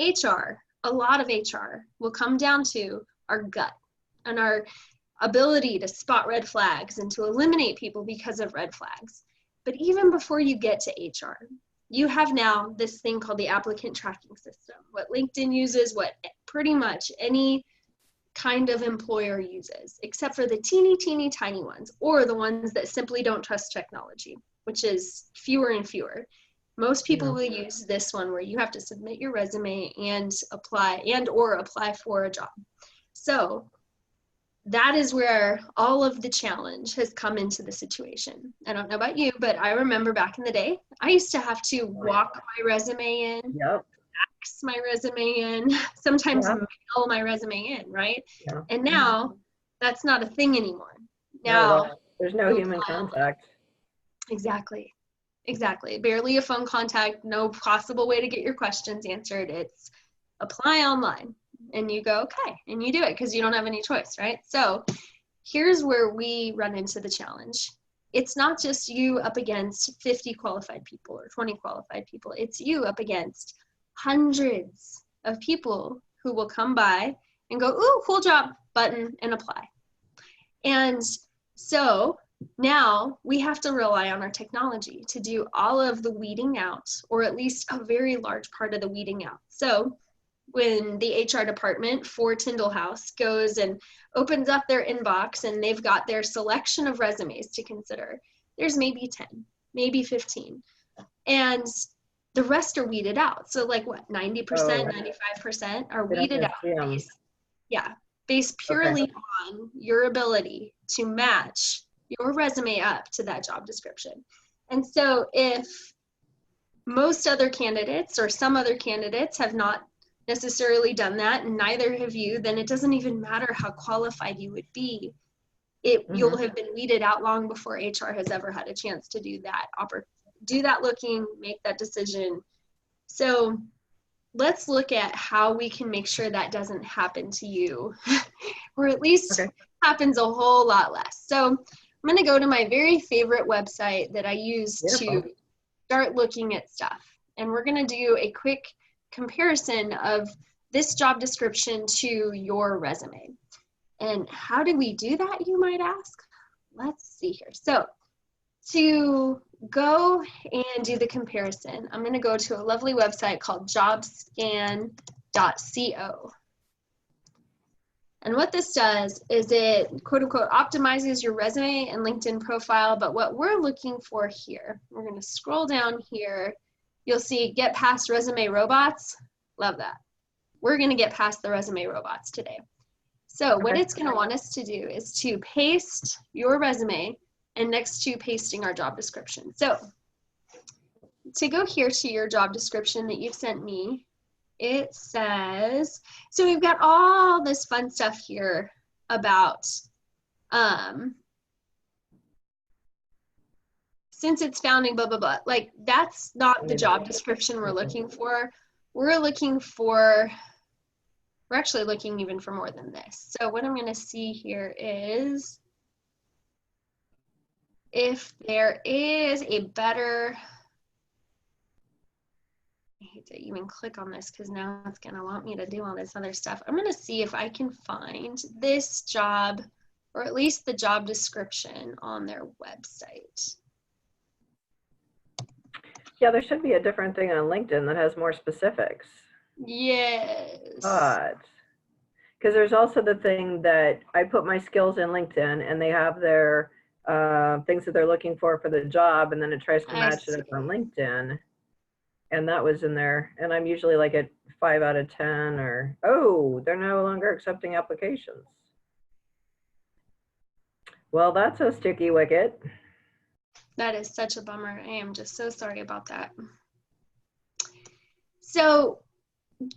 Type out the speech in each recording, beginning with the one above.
HR, a lot of HR will come down to our gut and our ability to spot red flags and to eliminate people because of red flags. But even before you get to HR, you have now this thing called the applicant tracking system, what LinkedIn uses, what pretty much any kind of employer uses, except for the teeny tiny ones, or the ones that simply don't trust technology, which is fewer and fewer. Most people will use this one where you have to submit your resume and apply for a job. So that is where all of the challenge has come into the situation. I don't know about you, but I remember back in the day, I used to have to walk my resume in, fax my resume in, sometimes mail my resume in, right? And now that's not a thing anymore. Now there's no human contact. Exactly. Barely a phone contact, no possible way to get your questions answered. It's apply online. And you go, okay, and you do it because you don't have any choice, right? So here's where we run into the challenge. It's not just you up against 50 qualified people or 20 qualified people. It's you up against hundreds of people who will come by and go, ooh, cool job, button, and apply. And so now we have to rely on our technology to do all of the weeding out, or at least a very large part of the weeding out. So when the HR department for Tyndall House goes and opens up their inbox and they've got their selection of resumes to consider, there's maybe 10, maybe 15. And the rest are weeded out. So like what, 90%, 95% are weeded out based purely on your ability to match your resume up to that job description. And so if most other candidates or some other candidates have not necessarily done that, and neither have you, then it doesn't even matter how qualified you would be. You'll have been weeded out long before HR has ever had a chance to do that looking, make that decision. So let's look at how we can make sure that doesn't happen to you, or at least happens a whole lot less. So I'm going to go to my very favorite website that I use to start looking at stuff. And we're going to do a quick comparison of this job description to your resume. And how do we do that, you might ask? Let's see here. So to go and do the comparison, I'm going to go to a lovely website called jobscan.co. And what this does is it, quote unquote, optimizes your resume and LinkedIn profile. But what we're looking for here, we're going to scroll down here. You'll see get past resume robots. Love that. We're going to get past the resume robots today. So what it's going to want us to do is to paste your resume and next to pasting our job description. So to go here to your job description that you've sent me, it says, so we've got all this fun stuff here about, since its founding, blah, blah, blah. Like that's not the job description we're looking for. We're actually looking even for more than this. So what I'm going to see here is if there is a better, I hate to even click on this because now it's going to want me to do all this other stuff. I'm going to see if I can find this job, or at least the job description on their website. Yeah, there should be a different thing on LinkedIn that has more specifics. Yes. But because there's also the thing that I put my skills in LinkedIn and they have their things that they're looking for the job, and then it tries to match it up on LinkedIn. And that was in there. And I'm usually like at 5 out of 10, or, oh, they're no longer accepting applications. Well, that's a sticky wicket. That is such a bummer. I am just so sorry about that. So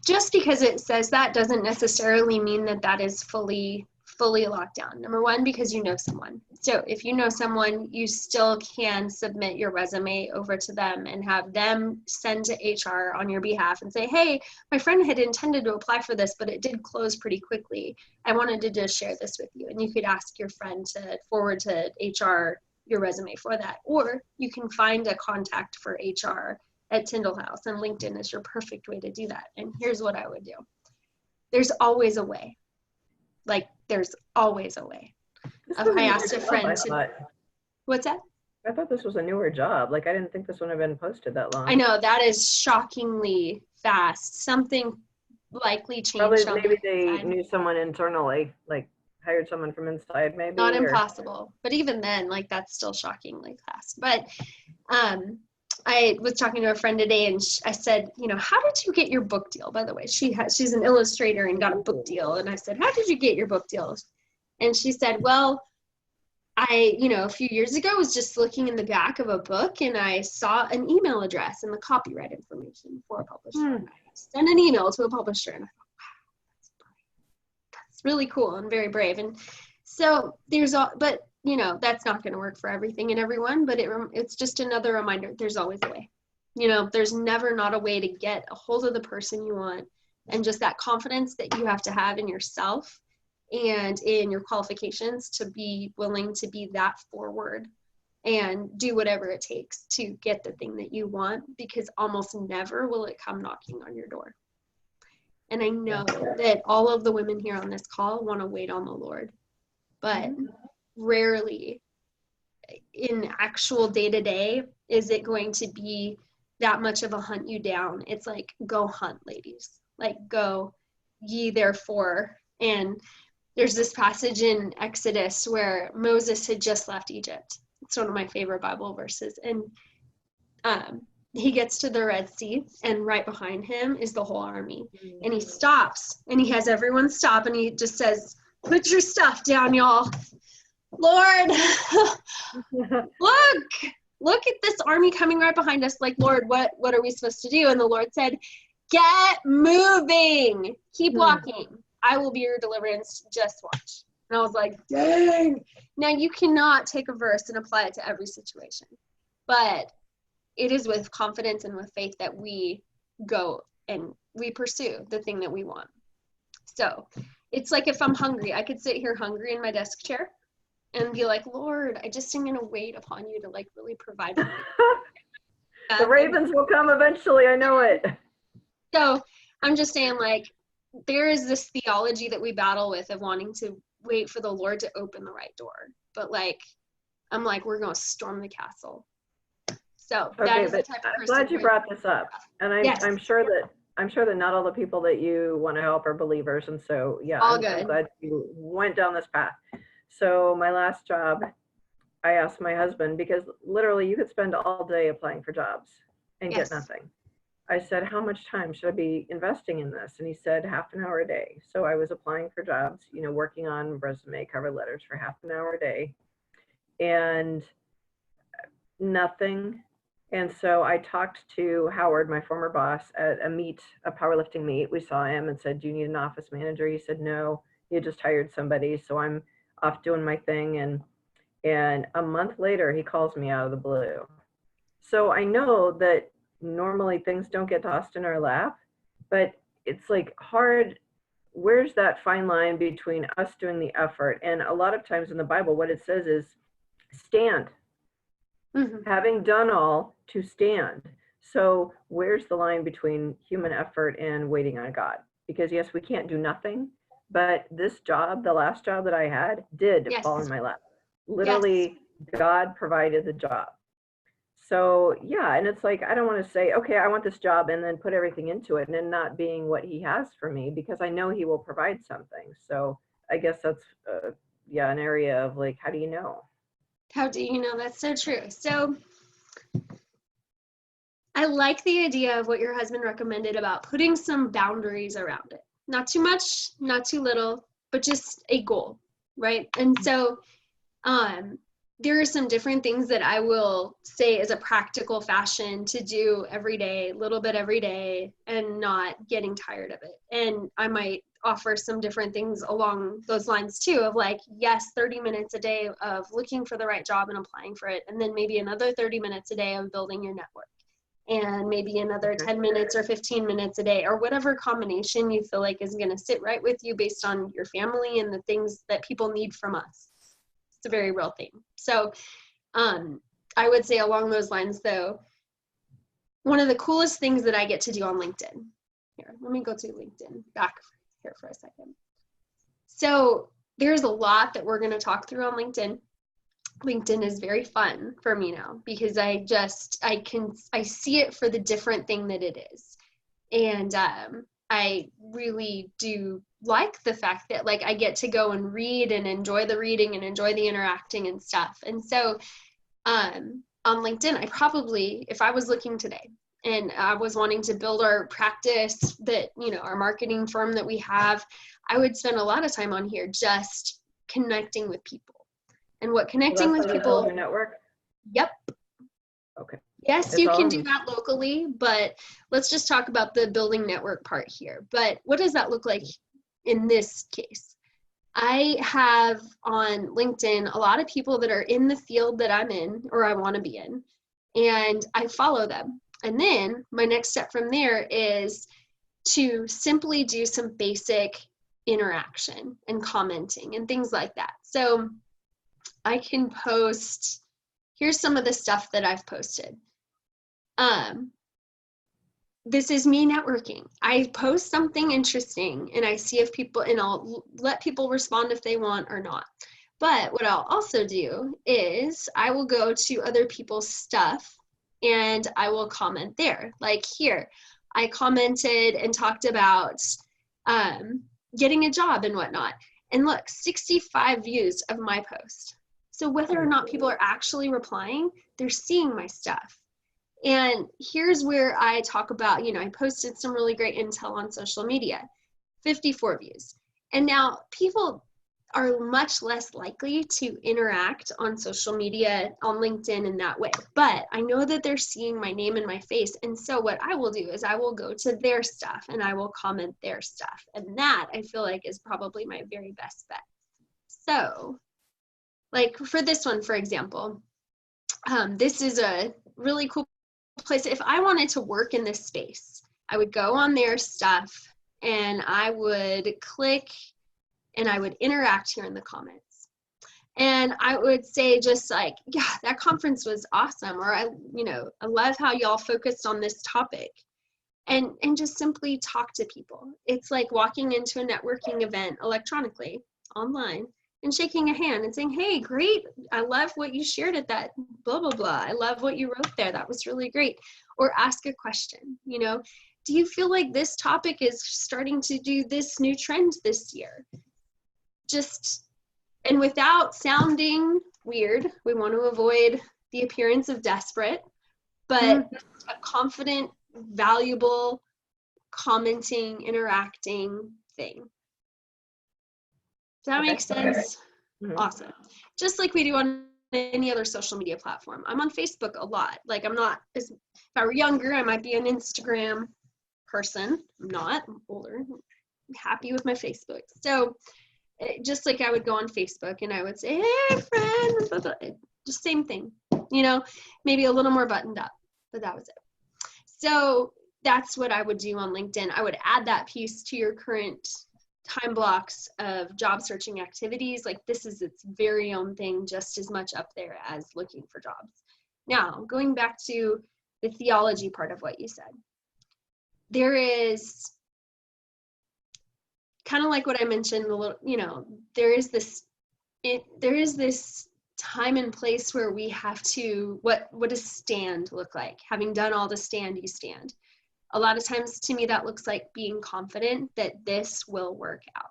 just because it says that doesn't necessarily mean that that is fully locked down. Number one, because you know someone. So if you know someone, you still can submit your resume over to them and have them send to HR on your behalf and say, hey, my friend had intended to apply for this, but it did close pretty quickly. I wanted to just share this with you. And you could ask your friend to forward to HR your resume for that. Or you can find a contact for HR at Tyndall House, and LinkedIn is your perfect way to do that. And here's what I would do. There's always a way. Like, there's always a way. I asked a friend to, what's that? I thought this was a newer job. Like, I didn't think this would have been posted that long. I know, that is shockingly fast. Something likely changed. Probably maybe they knew someone internally, like hired someone from inside maybe. Not impossible. But even then, like, that's still shockingly fast. But I was talking to a friend today, and I said, you know, how did you get your book deal? By the way, she's an illustrator and got a book deal. And I said, how did you get your book deal? And she said, well, I, you know, a few years ago was just looking in the back of a book, and I saw an email address and the copyright information for a publisher. And I sent an email to a publisher, and I thought, wow, that's brave. That's really cool and very brave. And so but you know, that's not going to work for everything and everyone, but it's just another reminder. There's always a way. You know, there's never not a way to get a hold of the person you want, and just that confidence that you have to have in yourself and in your qualifications to be willing to be that forward and do whatever it takes to get the thing that you want, because almost never will it come knocking on your door. And I know that all of the women here on this call want to wait on the Lord, but rarely in actual day-to-day is it going to be that much of a hunt you down. It's like, go hunt, ladies. Like, go ye therefore. And there's this passage in Exodus where Moses had just left Egypt. It's one of my favorite Bible verses. And he gets to the Red Sea, and right behind him is the whole army. And he stops, and he has everyone stop, and he just says, put your stuff down, y'all. Lord, look at this army coming right behind us. Like, Lord, what are we supposed to do? And the Lord said, get moving. Keep walking. I will be your deliverance. Just watch. And I was like, dang. Now, you cannot take a verse and apply it to every situation, but it is with confidence and with faith that we go and we pursue the thing that we want. So it's like, if I'm hungry, I could sit here hungry in my desk chair and be like, Lord, I just am going to wait upon you to, like, really provide for me. The ravens will come eventually. I know it. So I'm just saying, like, there is this theology that we battle with of wanting to wait for the Lord to open the right door. But, like, I'm like, we're going to storm the castle. So that is the type of person. I'm glad you brought this up. And I'm sure that not all the people that you want to help are believers. And so, yeah, I'm glad you went down this path. So my last job, I asked my husband, because literally you could spend all day applying for jobs and get nothing. I said, how much time should I be investing in this? And he said, half an hour a day. So I was applying for jobs, you know, working on resume cover letters for half an hour a day, and nothing. And so I talked to Howard, my former boss, at a powerlifting meet. We saw him and said, do you need an office manager? He said, no, he had just hired somebody. So I'm off doing my thing. And a month later, he calls me out of the blue. So I know that normally things don't get tossed in our lap, but it's like hard. Where's that fine line between us doing the effort? And a lot of times in the Bible, what it says is stand. Having done all, to stand. So where's the line between human effort and waiting on God? Because yes, we can't do nothing, but this job, the last job that I had, did fall in my lap. Literally, God provided the job. So yeah, and it's like, I don't want to say, okay, I want this job and then put everything into it and then not being what he has for me, because I know he will provide something. So I guess that's, an area of like, how do you know? How do you know? That's so true. So I like the idea of what your husband recommended about putting some boundaries around it. Not too much, not too little, but just a goal, right? And so there are some different things that I will say as a practical fashion to do every day, little bit every day, and not getting tired of it. And I might offer some different things along those lines too, of like, yes, 30 minutes a day of looking for the right job and applying for it. And then maybe another 30 minutes a day of building your network. And maybe another 10 minutes or 15 minutes a day, or whatever combination you feel like is going to sit right with you based on your family and the things that people need from us. It's a very real thing. So I would say along those lines, though, one of the coolest things that I get to do on LinkedIn. Here, let me go to LinkedIn back here for a second. So there's a lot that we're going to talk through on LinkedIn. LinkedIn is very fun for me now because I see it for the different thing that it is. And I really do like the fact that like I get to go and read and enjoy the reading and enjoy the interacting and stuff. And so on LinkedIn, I probably, if I was looking today and I was wanting to build our practice that, you know, our marketing firm that we have, I would spend a lot of time on here just connecting with people. And what connecting with people. Build your network? Yep. Okay. Yes, you can do that locally, but let's just talk about the building network part here. But what does that look like in this case? I have on LinkedIn a lot of people that are in the field that I'm in or I want to be in, and I follow them. And then my next step from there is to simply do some basic interaction and commenting and things like that. So I can post, here's some of the stuff that I've posted. This is me networking. I post something interesting and I see if people, and I'll let people respond if they want or not. But what I'll also do is I will go to other people's stuff and I will comment there. Like here, I commented and talked about getting a job and whatnot. And look, 65 views of my post. So whether or not people are actually replying, they're seeing my stuff. And here's where I talk about, you know, I posted some really great intel on social media, 54 views. And now people are much less likely to interact on social media, on LinkedIn in that way. But I know that they're seeing my name and my face. And so what I will do is I will go to their stuff and I will comment their stuff. And that I feel like is probably my very best bet. So like for this one, for example, this is a really cool place. If I wanted to work in this space, I would go on their stuff and I would click and I would interact here in the comments. And I would say just like, yeah, that conference was awesome. Or I love how y'all focused on this topic. And just simply talk to people. It's like walking into a networking event electronically, online, and shaking a hand and saying, hey, great, I love what you shared at that, blah, blah, blah. I love what you wrote there. That was really great. Or ask a question, you know, do you feel like this topic is starting to do this new trend this year? Just, and without sounding weird, we want to avoid the appearance of desperate, but a confident, valuable, commenting, interacting thing. Does that make sense? Okay. Awesome. Just like we do on any other social media platform. I'm on Facebook a lot. Like I'm not, if I were younger, I might be an Instagram person. I'm not, I'm older. I'm happy with my Facebook. So just like I would go on Facebook and I would say, hey friend, blah, blah, blah. Just same thing, you know, maybe a little more buttoned up, but that was it. So that's what I would do on LinkedIn. I would add that piece to your current time blocks of job searching activities. Like this is its very own thing, just as much up there as looking for jobs. Now, going back to the theology part of what you said, there is kind of like what I mentioned a little, you know, there is this time and place where we have to, what does stand look like? Having done all the stand, you stand. A lot of times to me, that looks like being confident that this will work out.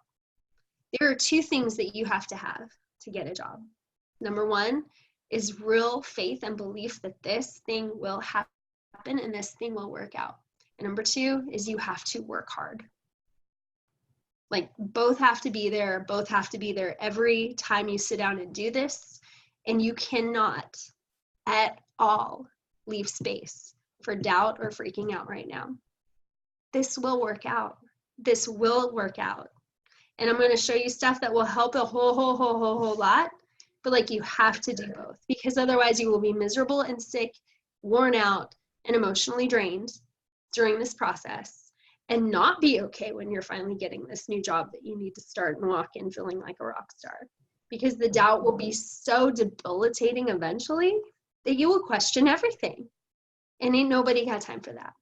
There are two things that you have to get a job. Number one is real faith and belief that this thing will happen and this thing will work out. And number two is you have to work hard. Like both have to be there, every time you sit down and do this. And you cannot at all leave space for doubt or freaking out right now. This will work out. This will work out. And I'm going to show you stuff that will help a whole lot. But like you have to do both because otherwise you will be miserable and sick, worn out, and emotionally drained during this process and not be okay when you're finally getting this new job that you need to start and walk in feeling like a rock star. Because the doubt will be so debilitating eventually that you will question everything. And ain't nobody got time for that.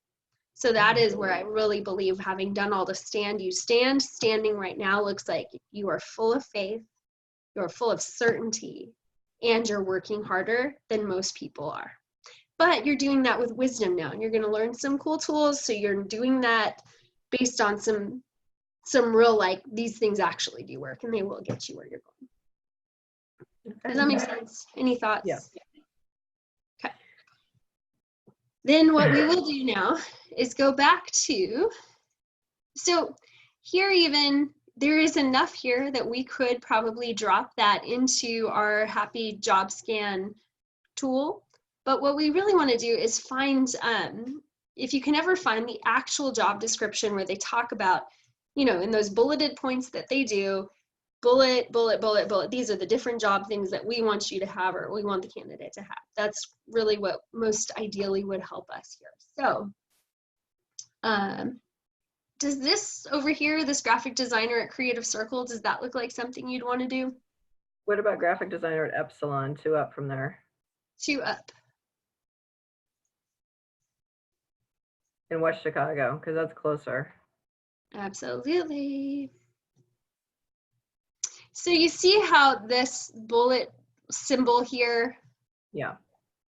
So that is where I really believe, having done all the standing right now looks like you are full of faith, you're full of certainty, and you're working harder than most people are. But you're doing that with wisdom now, and you're going to learn some cool tools. So you're doing that based on some real, like, these things actually do work, and they will get you where you're going. Does that make sense? Any thoughts? Yeah. Okay. Then what we will do now is go back to, so here even, there is enough here that we could probably drop that into our Happy Job Scan tool. But what we really want to do is find, if you can ever find the actual job description where they talk about, you know, in those bulleted points that they do, bullet, bullet, bullet, bullet. These are the different job things that we want you to have, or we want the candidate to have. That's really what most ideally would help us here. So does this over here, this graphic designer at Creative Circle, does that look like something you'd want to do? What about graphic designer at Epsilon, 2 up from there? 2 up. In West Chicago, because that's closer. Absolutely. So you see how this bullet symbol here, Yeah.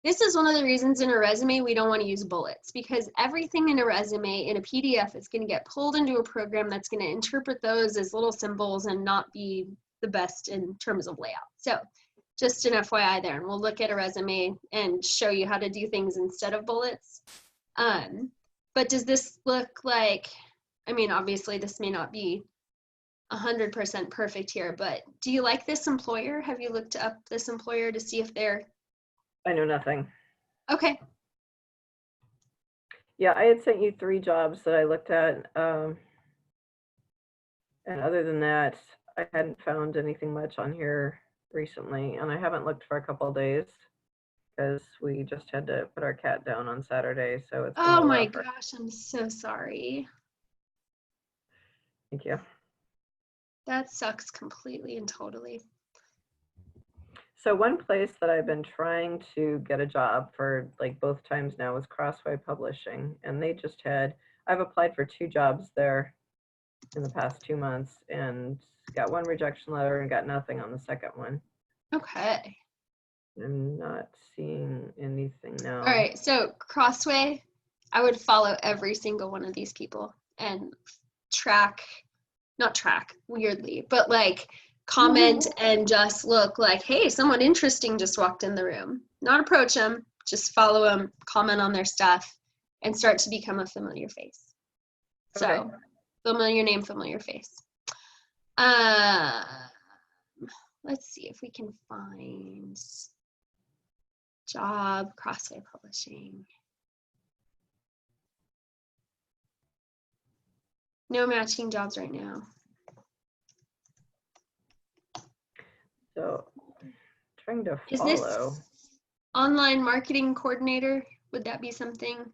this is one of the reasons in a resume we don't want to use bullets, because everything in a resume in a PDF is going to get pulled into a program that's going to interpret those as little symbols and not be the best in terms of layout. So just an FYI there, and we'll look at a resume and show you how to do things instead of bullets. But does this look like, I mean, obviously this may not be 100% perfect here, but do you like this employer? Have you looked up this employer to see if they're... I know nothing. Okay. Yeah, I had sent you 3 jobs that I looked at. And other than that, I hadn't found anything much on here recently. And I haven't looked for a couple of days because we just had to put our cat down on Saturday. So it's been Oh a my rougher. gosh, I'm so sorry. Thank you. That sucks completely and totally. So one place that I've been trying to get a job for like both times now was Crossway Publishing, and they just had, I've applied for 2 jobs there in the past 2 months and got 1 rejection letter and got nothing on the second one. Okay. I'm not seeing anything now. All right, so Crossway, I would follow every single one of these people and not track weirdly, but like comment and just look like, hey, someone interesting just walked in the room. Not approach them, just follow them, comment on their stuff, and start to become a familiar face. So Okay. familiar name, familiar face. Let's see if we can find job, Crossway Publishing. No matching jobs right now. So trying to Is follow. this online marketing coordinator? Would that be something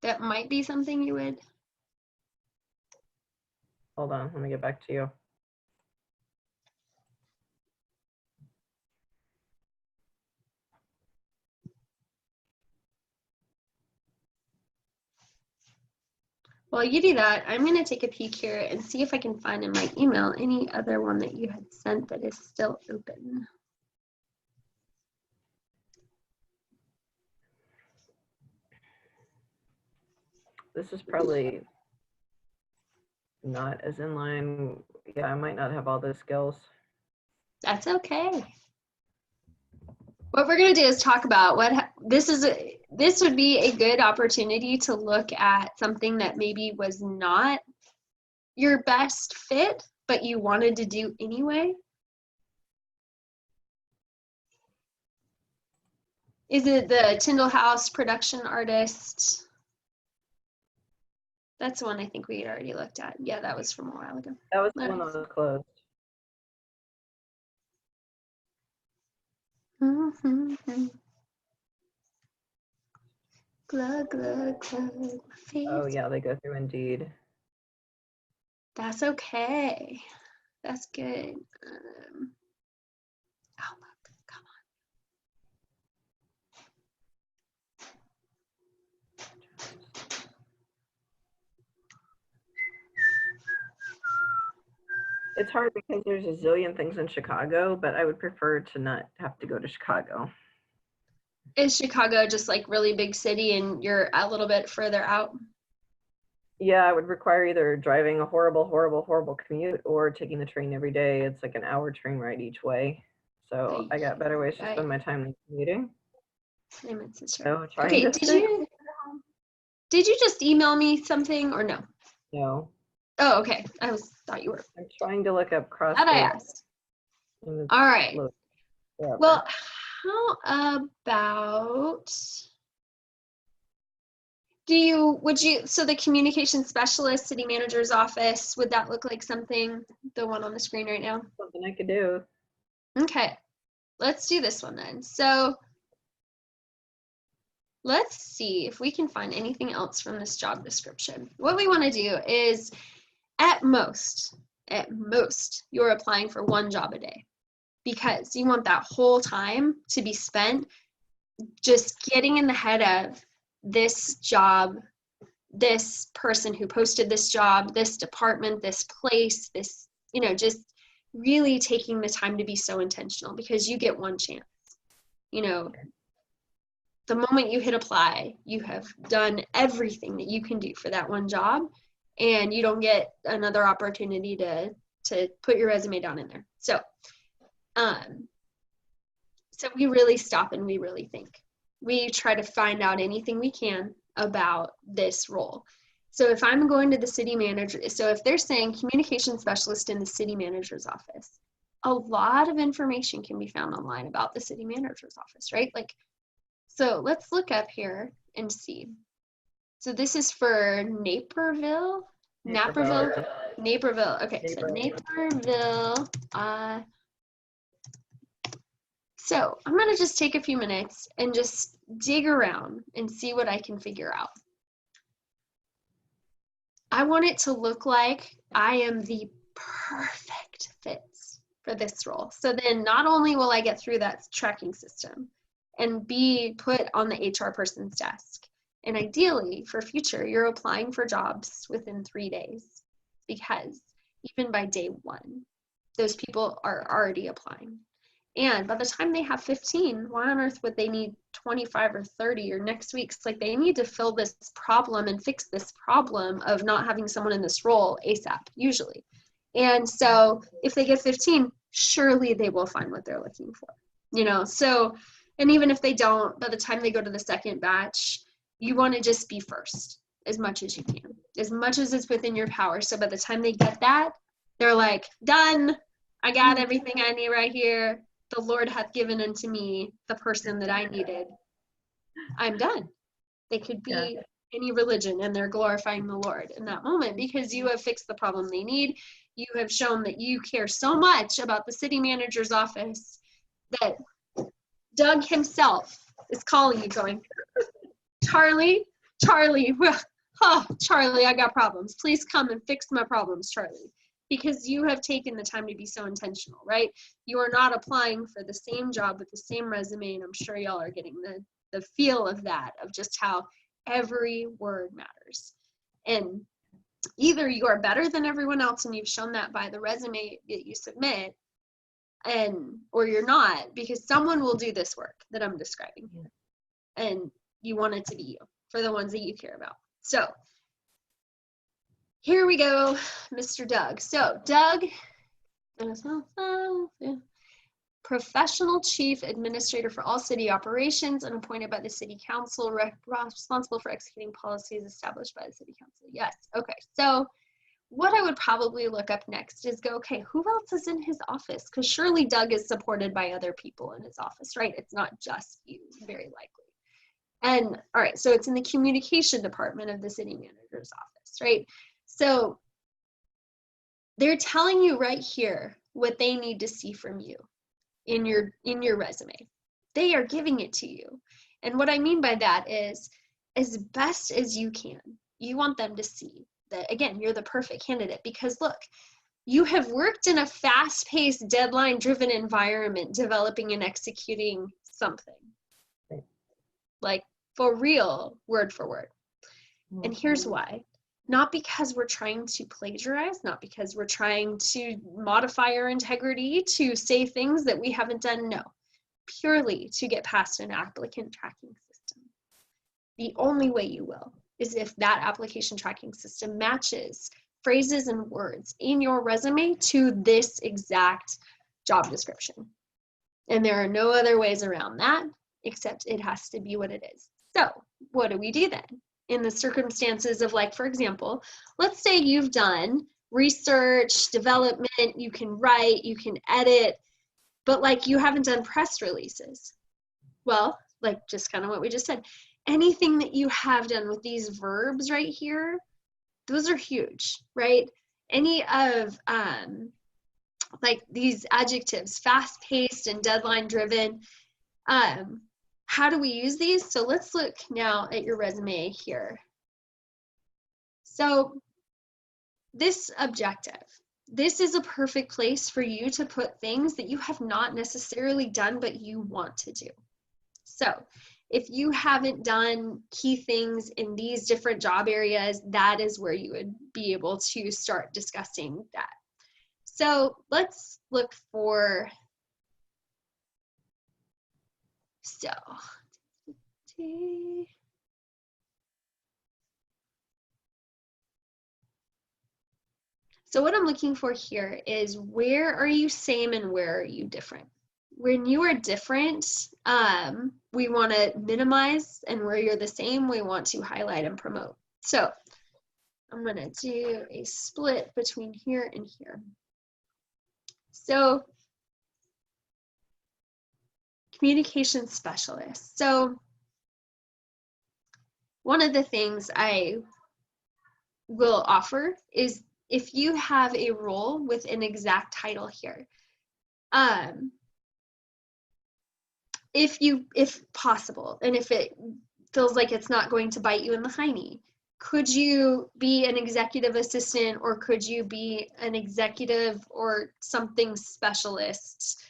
that might be something you would? Hold on, let me get back to you. While you do that, I'm going to take a peek here and see if I can find in my email any other one that you had sent that is still open. This is probably not as in line. Yeah, I might not have all those skills. That's okay. What we're going to do is talk about what this would be a good opportunity to look at something that maybe was not your best fit, but you wanted to do anyway. Is it the Tyndall House production artist? That's the one I think we had already looked at. Yeah, that was from a while ago. That was the one that was closed. Glug, glug, glug. Oh yeah, they go through Indeed. That's okay. That's good. Oh, come It's hard because there's a zillion things in Chicago, but I would prefer to not have to go to Chicago. Is Chicago just like really big city and you're a little bit further out? Yeah, it would require either driving a horrible, horrible, horrible commute or taking the train every day. It's like an hour train ride each way. So Ay, I got better ways to ay, spend my time than commuting. I'm in sister. So trying Okay, to stay close to home. did you just email me something or no? No, Oh, okay. Thought you were. I'm trying to look up That I CrossFit asked. and it's All right. loaded Well, forever. how about so the communication specialist, city manager's office, would that look like something, the one on the screen right now? Something I could do. Okay, let's do this one then. So let's see if we can find anything else from this job description. What we want to do is at most, you're applying for one job a day because you want that whole time to be spent just getting in the head of this job, this person who posted this job, this department, this place, this, just really taking the time to be so intentional because you get one chance. The moment you hit apply, you have done everything that you can do for that one job, and you don't get another opportunity to put your resume down in there. So we really stop and we really think. We try to find out anything we can about this role. So if I'm going to the city manager, so if they're saying communication specialist in the city manager's office, a lot of information can be found online about the city manager's office, right? So let's look up here and see. So this is for Naperville. Okay, so Naperville. So I'm going to just take a few minutes and just dig around and see what I can figure out. I want it to look like I am the perfect fit for this role. So then not only will I get through that tracking system and be put on the HR person's desk, and ideally for future, you're applying for jobs within 3 days, because even by day 1, those people are already applying. And by the time they have 15, why on earth would they need 25 or 30 or next week's? Like, they need to fill this problem and fix this problem of not having someone in this role ASAP, usually. And so if they get 15, surely they will find what they're looking for, So, and even if they don't, by the time they go to the second batch, you want to just be first as much as you can, as much as it's within your power. So by the time they get that, they're like, done. I got everything I need right here. The Lord hath given unto me the person that I needed. I'm done. They could be any religion and they're glorifying the Lord in that moment because you have fixed the problem they need. You have shown that you care so much about the city manager's office that Doug himself is calling you going, Charlie, Charlie, I got problems. Please come and fix my problems, Charlie. Because you have taken the time to be so intentional, right? You are not applying for the same job with the same resume, and I'm sure y'all are getting the feel of that, of just how every word matters. And either you are better than everyone else, and you've shown that by the resume that you submit, or you're not, because someone will do this work that I'm describing. And you want it to be you, for the ones that you care about. So here we go, Mr. Doug. So Doug, professional chief administrator for all city operations and appointed by the city council, responsible for executing policies established by the city council. Yes, okay. So what I would probably look up next is go, okay, who else is in his office? Because surely Doug is supported by other people in his office, right? It's not just you, very likely. And all right, so it's in the communication department of the city manager's office, right? So they're telling you right here what they need to see from you in your resume. They are giving it to you. And what I mean by that is, as best as you can, you want them to see that, again, you're the perfect candidate, because look, you have worked in a fast-paced, deadline-driven environment developing and executing something. Like, for real, word for word. And here's why. not because we're trying to plagiarize, not because we're trying to modify our integrity to say things that we haven't done. No, purely to get past an applicant tracking system. The only way you will is if that application tracking system matches phrases and words in your resume to this exact job description. And there are no other ways around that, except it has to be what it is. So what do we do then? In the circumstances of, like, for example, let's say you've done research, development, you can write, you can edit, but like you haven't done press releases. Well, like just kind of what we just said, anything that you have done with these verbs right here, those are huge, right? Any of like these adjectives, fast-paced and deadline-driven, how do we use these? So let's look now at your resume here. So this objective, this is a perfect place for you to put things that you have not necessarily done, but you want to do. So if you haven't done key things in these different job areas, that is where you would be able to start discussing that. So let's look for, so what I'm looking for here is, where are you same and where are you different? When you are different, we want to minimize, and where you're the same, we want to highlight and promote. So I'm going to do a split between here and here. So communication specialist. So one of the things I will offer is, if you have a role with an exact title here, if possible, and if it feels like it's not going to bite you in the hiney, could you be an executive assistant, or could you be an executive or something specialist?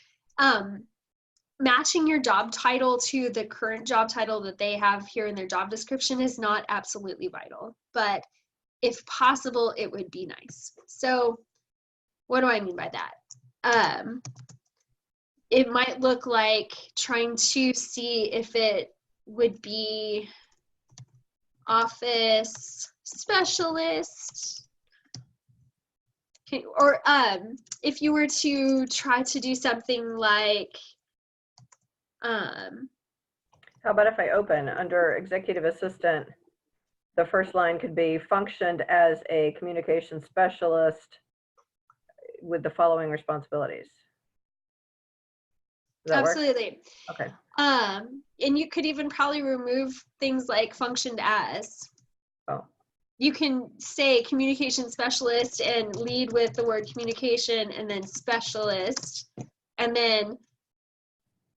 Matching your job title to the current job title that they have here in their job description is not absolutely vital, but if possible, it would be nice. So what do I mean by that? It might look like trying to see if it would be office specialist. Okay, or if you were to try to do something like, how about if I open under executive assistant, the first line could be functioned as a communication specialist with the following responsibilities. Does that absolutely. work? Okay. And you could even probably remove things like functioned as. Oh. You can say communication specialist and lead with the word communication, and then specialist, and then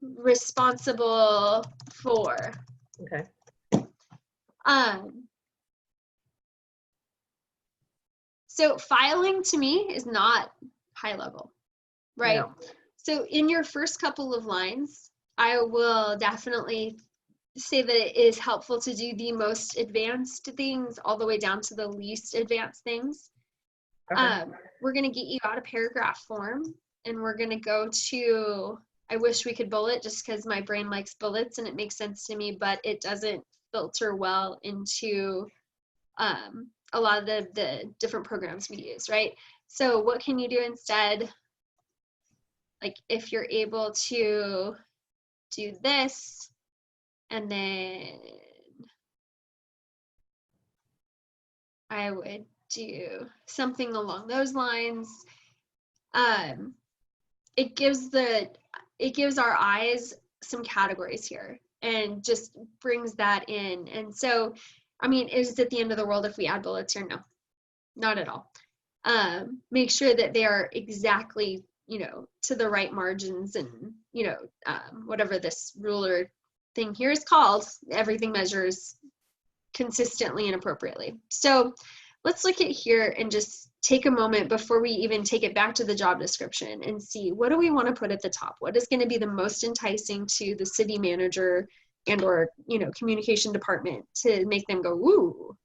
responsible for. Okay. So filing to me is not high level, right? No. So in your first couple of lines, I will definitely say that it is helpful to do the most advanced things all the way down to the least advanced things. Okay. We're going to get you out of paragraph form, and we're going to go to, I wish we could bullet, just because my brain likes bullets and it makes sense to me, but it doesn't filter well into a lot of the different programs we use, right? So what can you do instead? Like if you're able to do this, and then I would do something along those lines. It gives our eyes some categories here and just brings that in. And so, I mean, is it the end of the world if we add bullets here? No, not at all. Make sure that they are exactly, to the right margins, and, whatever this ruler thing here is called, everything measures consistently and appropriately. So let's look at here and just take a moment before we even take it back to the job description and see, what do we want to put at the top? What is going to be the most enticing to the city manager and or communication department to make them go, ooh?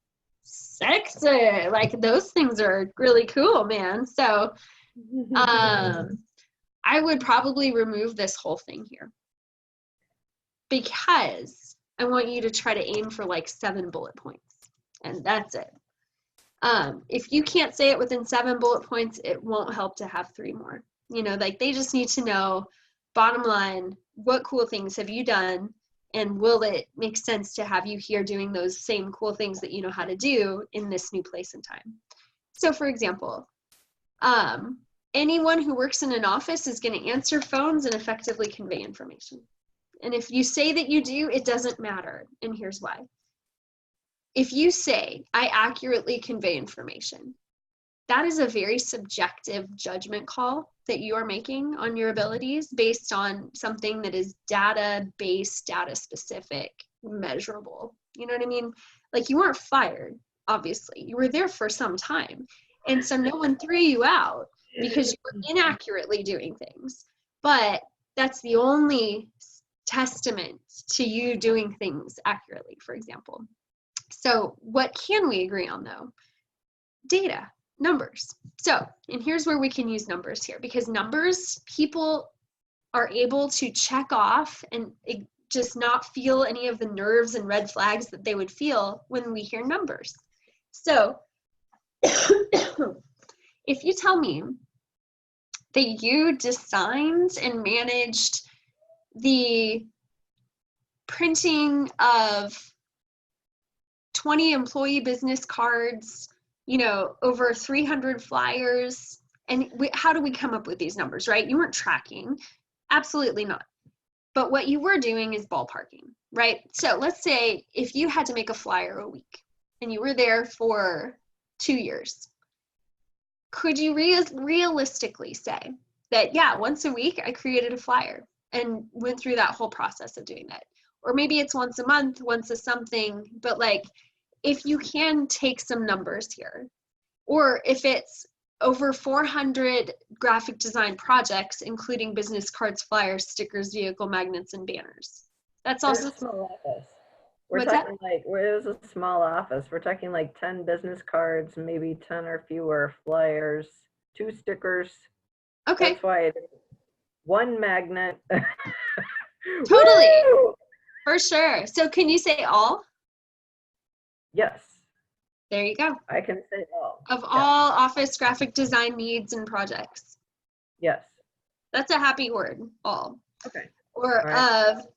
sexy. Like those things are really cool, man. So I would probably remove this whole thing here because I want you to try to aim for like 7 bullet points, and that's it. If you can't say it within 7 bullet points, it won't help to have 3 more. You know, like they just need to know, bottom line, what cool things have you done, and will it make sense to have you here doing those same cool things that you know how to do in this new place and time. So for example, anyone who works in an office is going to answer phones and effectively convey information. And if you say that you do, it doesn't matter. And here's why. If you say, I accurately convey information, that is a very subjective judgment call that you are making on your abilities based on something that is data-based, data-specific, measurable. You know what I mean? Like you weren't fired, obviously. You were there for some time. And so no one threw you out because you were inaccurately doing things. But that's the only testament to you doing things accurately, for example. So what can we agree on though? Data, numbers. So, and here's where we can use numbers here, because numbers, people are able to check off and just not feel any of the nerves and red flags that they would feel when we hear numbers. So if you tell me that you designed and managed the printing of 20 employee business cards, you know, over 300 flyers, and how do we come up with these numbers, right? You weren't tracking, absolutely not. But what you were doing is ballparking, right? So let's say if you had to make a flyer a week and you were there for 2 years, could you realistically say that, yeah, once a week I created a flyer and went through that whole process of doing that? Or maybe it's once a month, once a something, but like if you can take some numbers here, or if it's over 400 graphic design projects, including business cards, flyers, stickers, vehicle magnets, and banners. That's also a small office. We're what's talking that? like, it was a small office. We're talking like 10 business cards, maybe 10 or fewer flyers, 2 stickers. Okay, That's why it is 1 magnet. totally, Woo! for sure. So can you say all? Yes, There you go. I can say all. Of Yes. all office graphic design needs and projects. Yes. That's a happy word, all. Okay. Or All right. of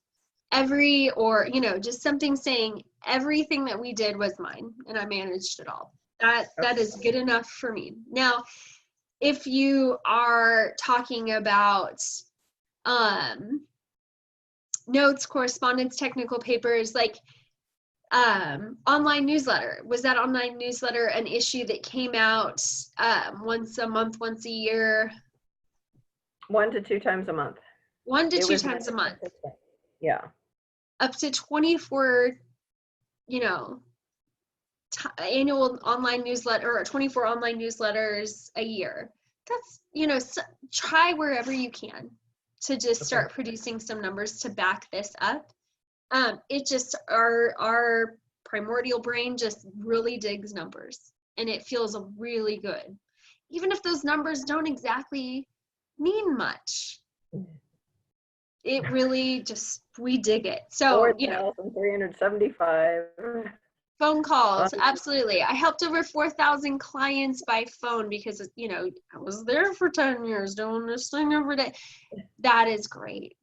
every, or, you know, just something saying everything that we did was mine and I managed it all. That is good enough for me. Now, if you are talking about notes, correspondence, technical papers, like online newsletter, was that online newsletter an issue that came out once a month, once a year? 1 to 2 times a month. 1 to 2 times a month. Yeah. Up to 24, you know, annual online newsletter, or 24 online newsletters a year. That's, you know, try wherever you can to just start producing some numbers to back this up. It just, our primordial brain just really digs numbers, and it feels really good. Even if those numbers don't exactly mean much, it really just, we dig it. So, you know, 4,375. phone calls, absolutely. I helped over 4,000 clients by phone because, you know, I was there for 10 years doing this thing every day. That is great.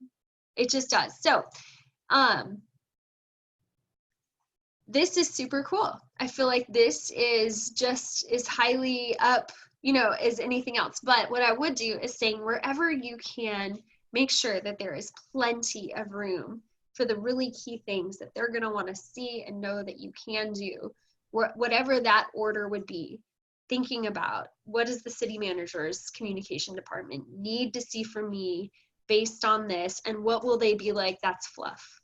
It just does. So, this is super cool. I feel like this is just as highly up, you know, as anything else. But what I would do is saying wherever you can, make sure that there is plenty of room for the really key things that they're going to want to see and know that you can do, whatever that order would be. Thinking about, what does the city manager's communication department need to see from me based on this, and what will they be like? That's fluff.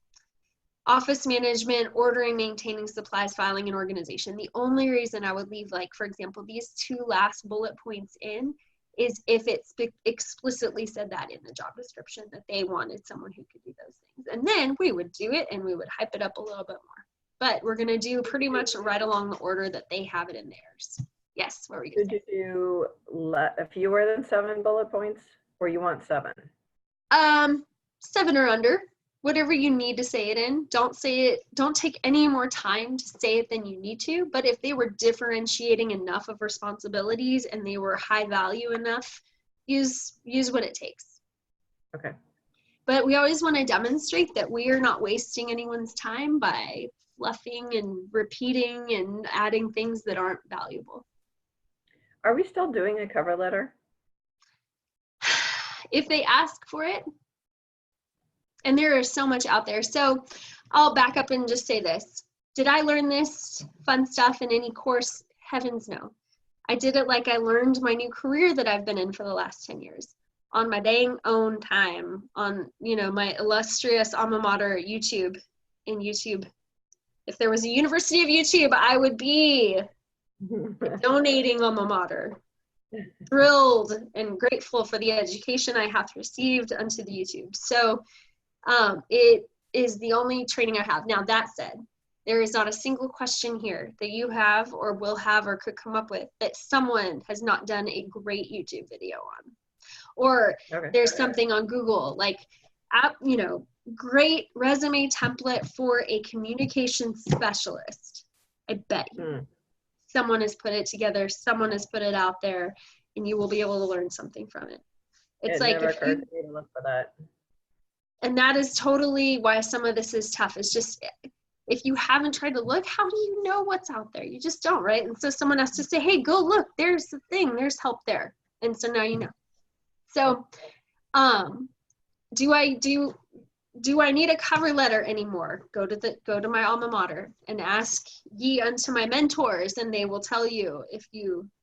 Office management, ordering, maintaining supplies, filing, and organization. The only reason I would leave, like, for example, these 2 last bullet points in is if it's explicitly said that in the job description that they wanted someone who could do those things. And then we would do it and we would hype it up a little bit more. but we're going to do pretty much right along the order that they have it in theirs. Yes, what were you going to say? Should you do fewer than 7 bullet points, or you want 7? 7 or under, whatever you need to say it in. Don't take any more time to say it than you need to, but if they were differentiating enough of responsibilities and they were high value enough, use what it takes. Okay. But we always want to demonstrate that we are not wasting anyone's time by fluffing and repeating and adding things that aren't valuable. Are we still doing a cover letter? If they ask for it, and there is so much out there. So I'll back up and just say this. Did I learn this fun stuff in any course? Heavens no. I did it like I learned my new career that I've been in for the last 10 years. On my dang own time, on, my illustrious alma mater, YouTube. In YouTube. If there was a University of YouTube, I would be donating alma mater. Thrilled and grateful for the education I have received unto the YouTube. So it is the only training I have. Now, that said, there is not a single question here that you have or will have or could come up with that someone has not done a great YouTube video on. Or there's something on Google, like, great resume template for a communication specialist. I bet you. Someone has put it together, someone has put it out there, and you will be able to learn something from it. It's like, never occurred to me to look for that. And that is totally why some of this is tough. It's just, if you haven't tried to look, how do you know what's out there? You just don't, right? And so someone has to say, hey, go look, there's the thing, there's help there. And so now you know. So, do I need a cover letter anymore? Go to my alma mater and ask ye unto my mentors, and they will tell you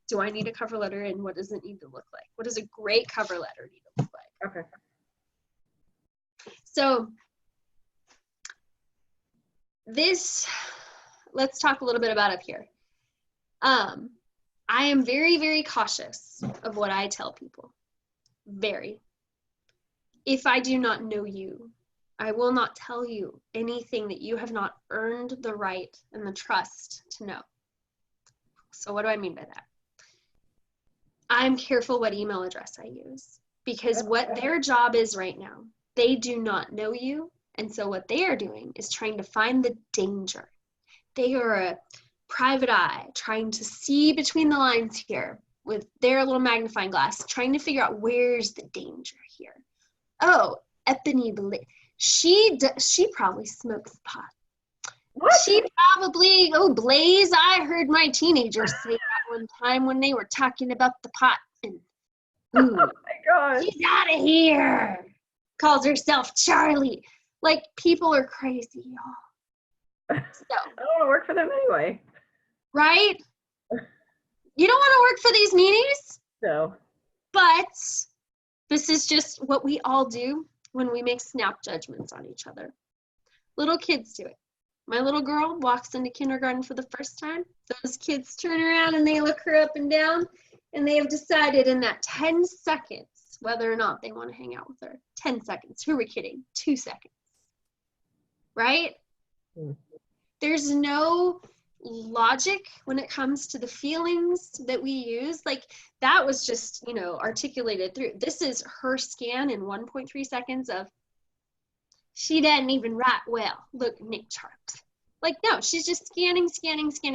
do I need a cover letter and what does it need to look like? What does a great cover letter need to look like? Okay. So let's talk a little bit about up here. I am very, very cautious of what I tell people. Very. If I do not know you, I will not tell you anything that you have not earned the right and the trust to know. So what do I mean by that? I'm careful what email address I use, because what their job is right now, they do not know you. And so what they are doing is trying to find the danger. They are a private eye trying to see between the lines here with their little magnifying glass, trying to figure out where's the danger here. Oh, Ebony, she probably smokes pot. What? She probably, Blaze, I heard my teenagers say that one time when they were talking about the pot. And, oh my God. She's out of here. Calls herself Charlie. Like, people are crazy, y'all. So, I don't want to work for them anyway. Right? You don't want to work for these meanies? No. But this is just what we all do when we make snap judgments on each other. Little kids do it. My little girl walks into kindergarten for the first time. Those kids turn around and they look her up and down, and they have decided in that 10 seconds whether or not they want to hang out with her. 10 seconds. Who are we kidding? 2 seconds. Right? There's no logic when it comes to the feelings that we use. Like, that was just, articulated through. This is her scan in 1.3 seconds of, she doesn't even write well. Look, Nick Sharps. Like, no, she's just scanning,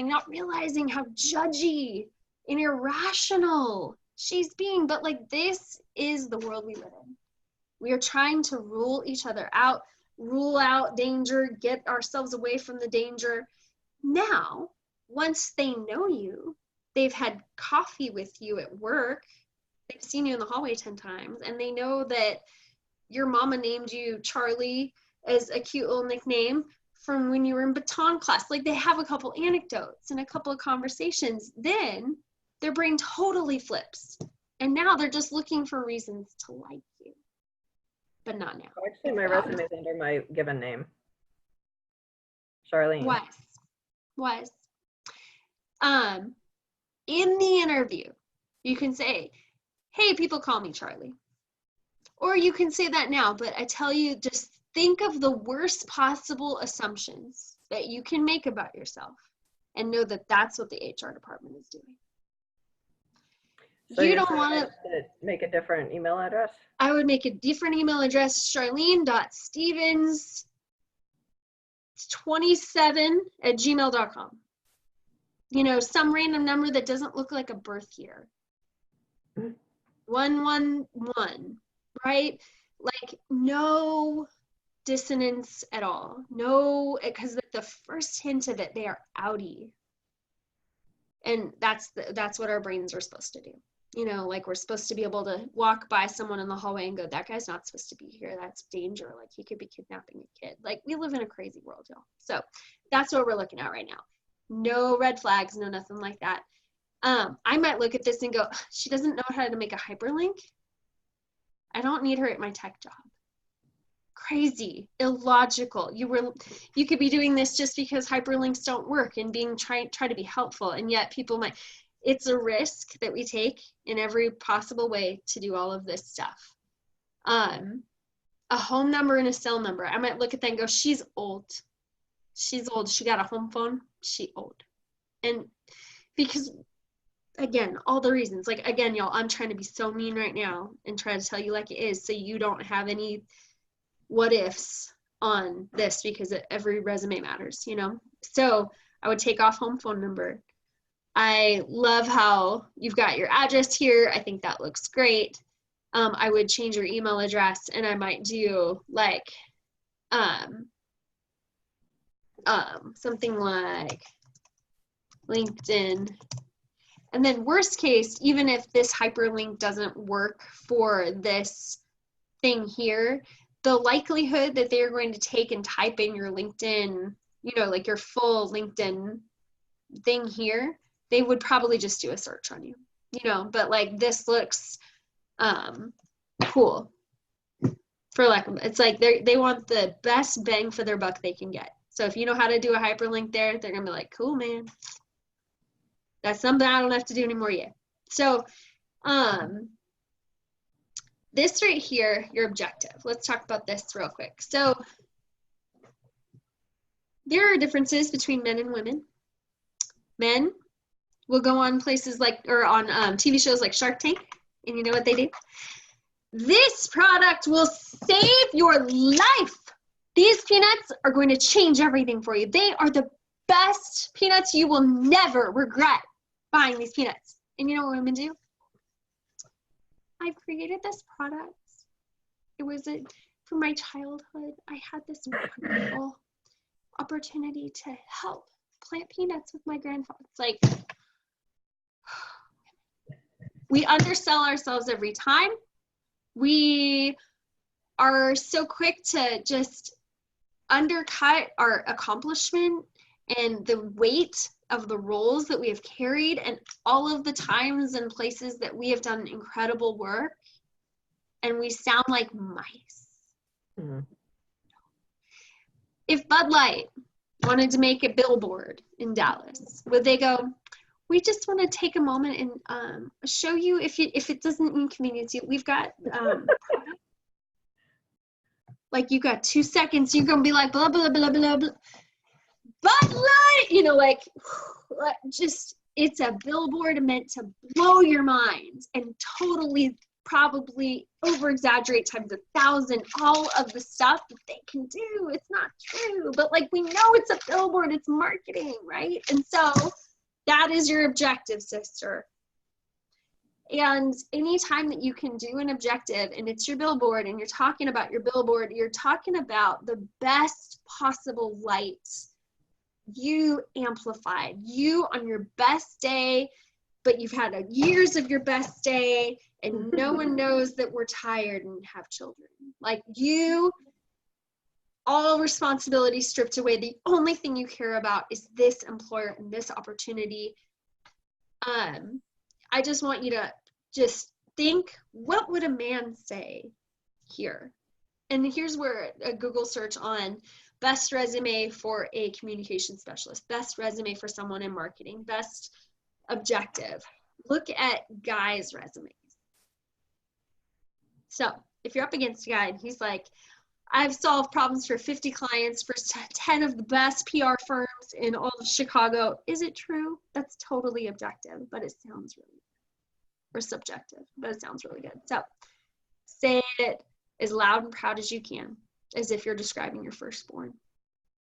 not realizing how judgy and irrational she's being. But, like, this is the world we live in. We are trying to rule each other out, rule out danger, get ourselves away from the danger. Now, once they know you, they've had coffee with you at work, they've seen you in the hallway 10 times, and they know that your mama named you Charlie as a cute little nickname from when you were in baton class. Like, they have a couple anecdotes and a couple of conversations. Then their brain totally flips. And now they're just looking for reasons to like you. But not now. Actually, my resume is under my given name. Charlene. Wise. In the interview, you can say, hey, people call me Charlie. Or you can say that now, but I tell you, just think of the worst possible assumptions that you can make about yourself and know that that's what the HR department is doing. So you don't want to make a different email address? I would make a different email address, charlene.stevens27@gmail.com. You know, some random number that doesn't look like a birth year. 111, right? Like no dissonance at all. No, because the first hint of it, they are outie. And that's what our brains are supposed to do. You know, like we're supposed to be able to walk by someone in the hallway and go, that guy's not supposed to be here. That's danger. Like he could be kidnapping a kid. Like we live in a crazy world, y'all. So that's what we're looking at right now. No red flags, no nothing like that. I might look at this and go, she doesn't know how to make a hyperlink. I don't need her at my tech job. Crazy, illogical. You could be doing this just because hyperlinks don't work and try to be helpful, and yet people might. It's a risk that we take in every possible way to do all of this stuff. A home number and a cell number. I might look at that and go, she's old. She's old. She got a home phone. She old. And because, again, all the reasons. Like, again, y'all, I'm trying to be so mean right now and try to tell you like it is so you don't have any what ifs on this because every resume matters, you know? So I would take off home phone number. I love how you've got your address here. I think that looks great. I would change your email address and I might do like something like LinkedIn. And then worst case, even if this hyperlink doesn't work for this thing here, the likelihood that they're going to take and type in your LinkedIn, you know, like your full LinkedIn thing here, they would probably just do a search on you, you know, but like this looks cool. For like, it's like they want the best bang for their buck they can get. So if you know how to do a hyperlink there, they're gonna be like, cool, man. That's something I don't have to do anymore yet. So this right here, your objective. Let's talk about this real quick. So there are differences between men and women. Men will go on places like, or on TV shows like Shark Tank, and you know what they do? This product will save your life. These peanuts are going to change everything for you. They are the best peanuts. You will never regret buying these peanuts. And you know what women do? I've created this product. It was from my childhood. I had this wonderful opportunity to help plant peanuts with my grandfather. It's like, we undersell ourselves every time. We are so quick to just undercut our accomplishment and the weight of the roles that we have carried and all of the times and places that we have done incredible work, and we sound like mice. Mm-hmm. If Bud Light wanted to make a billboard in Dallas, would they go, we just want to take a moment and show you if it doesn't inconvenience you, we've got like you got 2 seconds, you're gonna be like blah blah blah blah blah. Bud Light, you know, like just it's a billboard meant to blow your mind and totally probably over exaggerate times 1,000 all of the stuff that they can do. It's not true, but like we know it's a billboard, it's marketing, right? And so that is your objective, sister. And anytime that you can do an objective and it's your billboard and you're talking about your billboard, you're talking about the best possible light you amplified, you on your best day, but you've had years of your best day and no one knows that we're tired and have children. Like you, all responsibility stripped away. The only thing you care about is this employer and this opportunity. I just want you to just think, what would a man say here? And here's where a Google search on best resume for a communication specialist, best resume for someone in marketing, best objective. Look at guys' resumes. So if you're up against a guy and he's like, I've solved problems for 50 clients for 10 of the best PR firms in all of Chicago. Is it true? That's totally objective, but it sounds really good. Or subjective, but it sounds really good. So say it as loud and proud as you can, as if you're describing your firstborn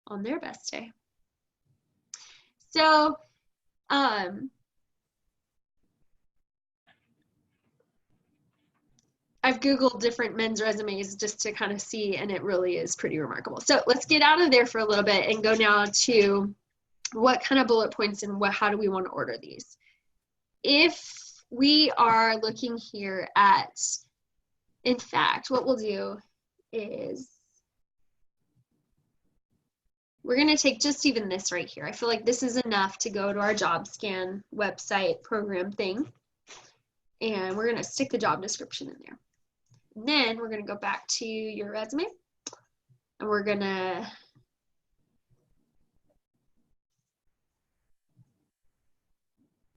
on their best day. So, I've Googled different men's resumes just to kind of see, and it really is pretty remarkable. So let's get out of there for a little bit and go now to what kind of bullet points and how do we want to order these. If we are looking here at, in fact, what we'll do is we're going to take just even this right here. I feel like this is enough to go to our job scan website program thing. And we're going to stick the job description in there. And then we're going to go back to your resume. And we're going to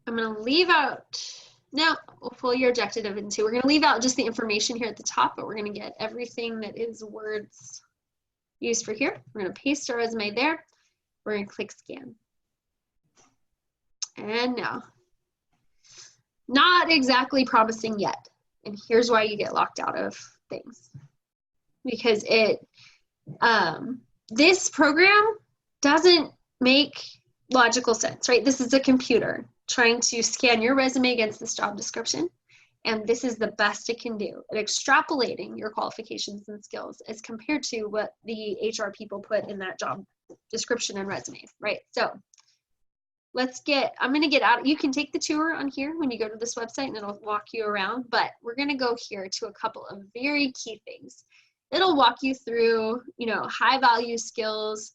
I'm going to leave out, now we'll pull your objective into, we're going to leave out just the information here at the top, but we're going to get everything that is words used for here. We're going to paste our resume there. We're going to click scan. And now, not exactly promising yet. And here's why you get locked out of things. Because this program doesn't make logical sense, right? This is a computer trying to scan your resume against this job description. And this is the best it can do at extrapolating your qualifications and skills as compared to what the HR people put in that job description and resume, right? So I'm going to get out. You can take the tour on here when you go to this website and it'll walk you around, but we're going to go here to a couple of very key things. It'll walk you through, high value skills,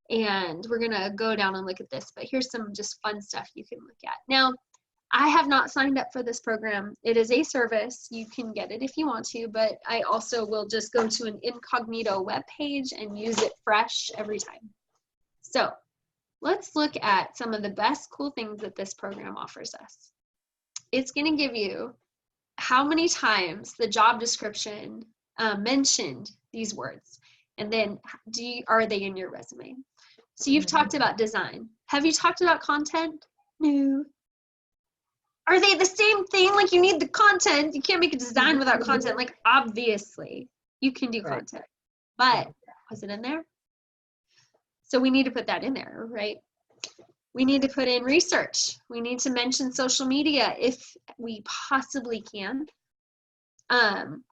and we're going to go down and look at this, but here's some just fun stuff you can look at. Now, I have not signed up for this program. It is a service. You can get it if you want to, but I also will just go to an incognito web page and use it fresh every time. So let's look at some of the best cool things that this program offers us. It's going to give you how many times the job description mentioned these words, and then are they in your resume? So you've talked about design. Have you talked about content? No. Are they the same thing? Like, you need the content. You can't make a design without content. Like, obviously you can do content, but was it in there? So we need to put that in there, right? We need to put in research. We need to mention social media if we possibly can.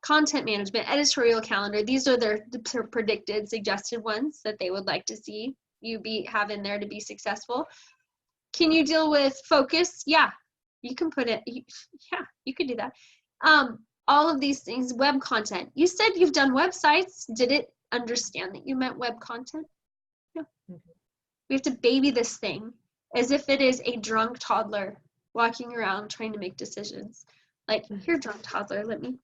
Content management, editorial calendar. These are their predicted, suggested ones that they would like to see you have in there to be successful. Can you deal with focus? Yeah, you can put it. Yeah, you could do that. All of these things, web content. You said you've done websites. Did it understand that you meant web content? No. We have to baby this thing as if it is a drunk toddler walking around trying to make decisions. Like, here, drunk toddler, let me,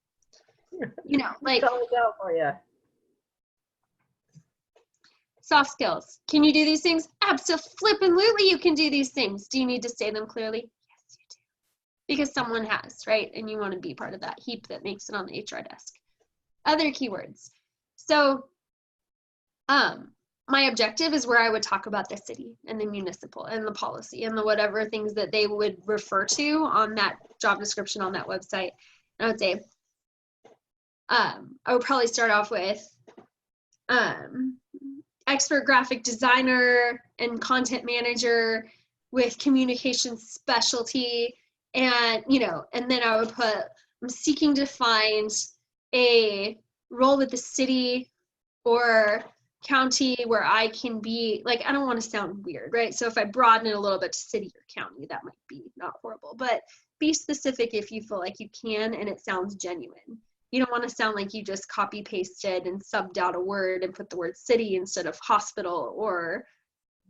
like. It's always out for you. Soft skills. Can you do these things? Absolutely, you can do these things. Do you need to say them clearly? Yes, you do. Because someone has, right? And you want to be part of that heap that makes it on the HR desk. Other keywords. So, my objective is where I would talk about the city and the municipal and the policy and the whatever things that they would refer to on that job description on that website. And I would say, I would probably start off with expert graphic designer and content manager with communication specialty, and and then I would put, I'm seeking to find a role with the city or county where I can be, like, I don't want to sound weird, right? So if I broaden it a little bit to city or county, that might be not horrible, but be specific if you feel like you can and it sounds genuine. You don't want to sound like you just copy pasted and subbed out a word and put the word city instead of hospital or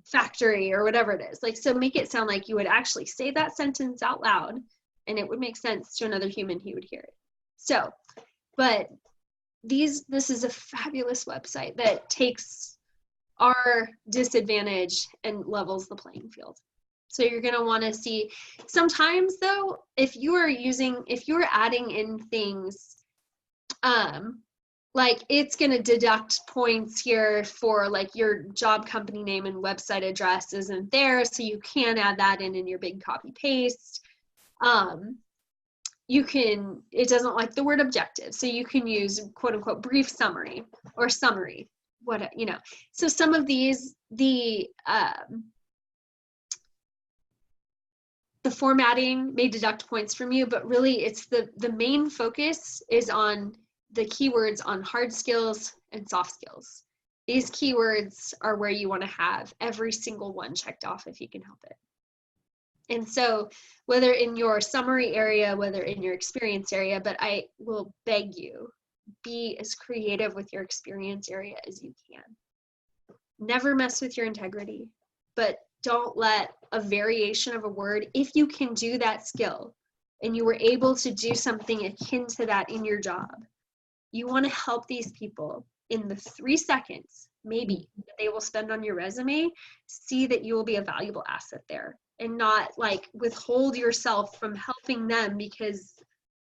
factory or whatever it is. Like, so make it sound like you would actually say that sentence out loud and it would make sense to another human who would hear it. So, but this is a fabulous website that takes our disadvantage and levels the playing field. So you're going to want to see, sometimes though, if you are adding in things like it's going to deduct points here for like your job company name and website address isn't there, so you can add that in your big copy paste. It doesn't like the word objective, so you can use quote unquote brief summary or summary, so some of these, the formatting may deduct points from you, but really it's the main focus is on the keywords on hard skills and soft skills. These keywords are where you want to have every single one checked off if you can help it. And so whether in your summary area, whether in your experience area, but I will beg you, be as creative with your experience area as you can. Never mess with your integrity, but don't let a variation of a word, if you can do that skill and you were able to do something akin to that in your job, you want to help these people in the 3 seconds, maybe, that they will spend on your resume, see that you will be a valuable asset there and not like withhold yourself from helping them because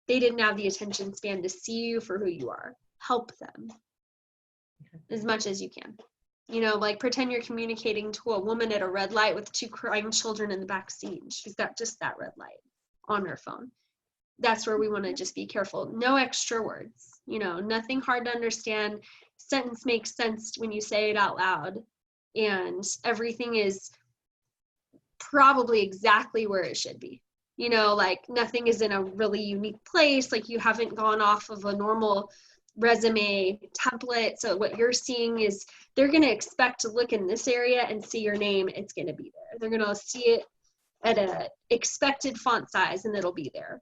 they didn't have the attention span to see you for who you are. Help them as much as you can. Like pretend you're communicating to a woman at a red light with 2 crying children in the back seat. She's got just that red light on her phone. That's where we want to just be careful. No extra words, nothing hard to understand. Sentence makes sense when you say it out loud, and everything is probably exactly where it should be. Like nothing is in a really unique place. Like you haven't gone off of a normal resume template. So what you're seeing is they're going to expect to look in this area and see your name. It's going to be there. They're going to see it at a expected font size and it'll be there.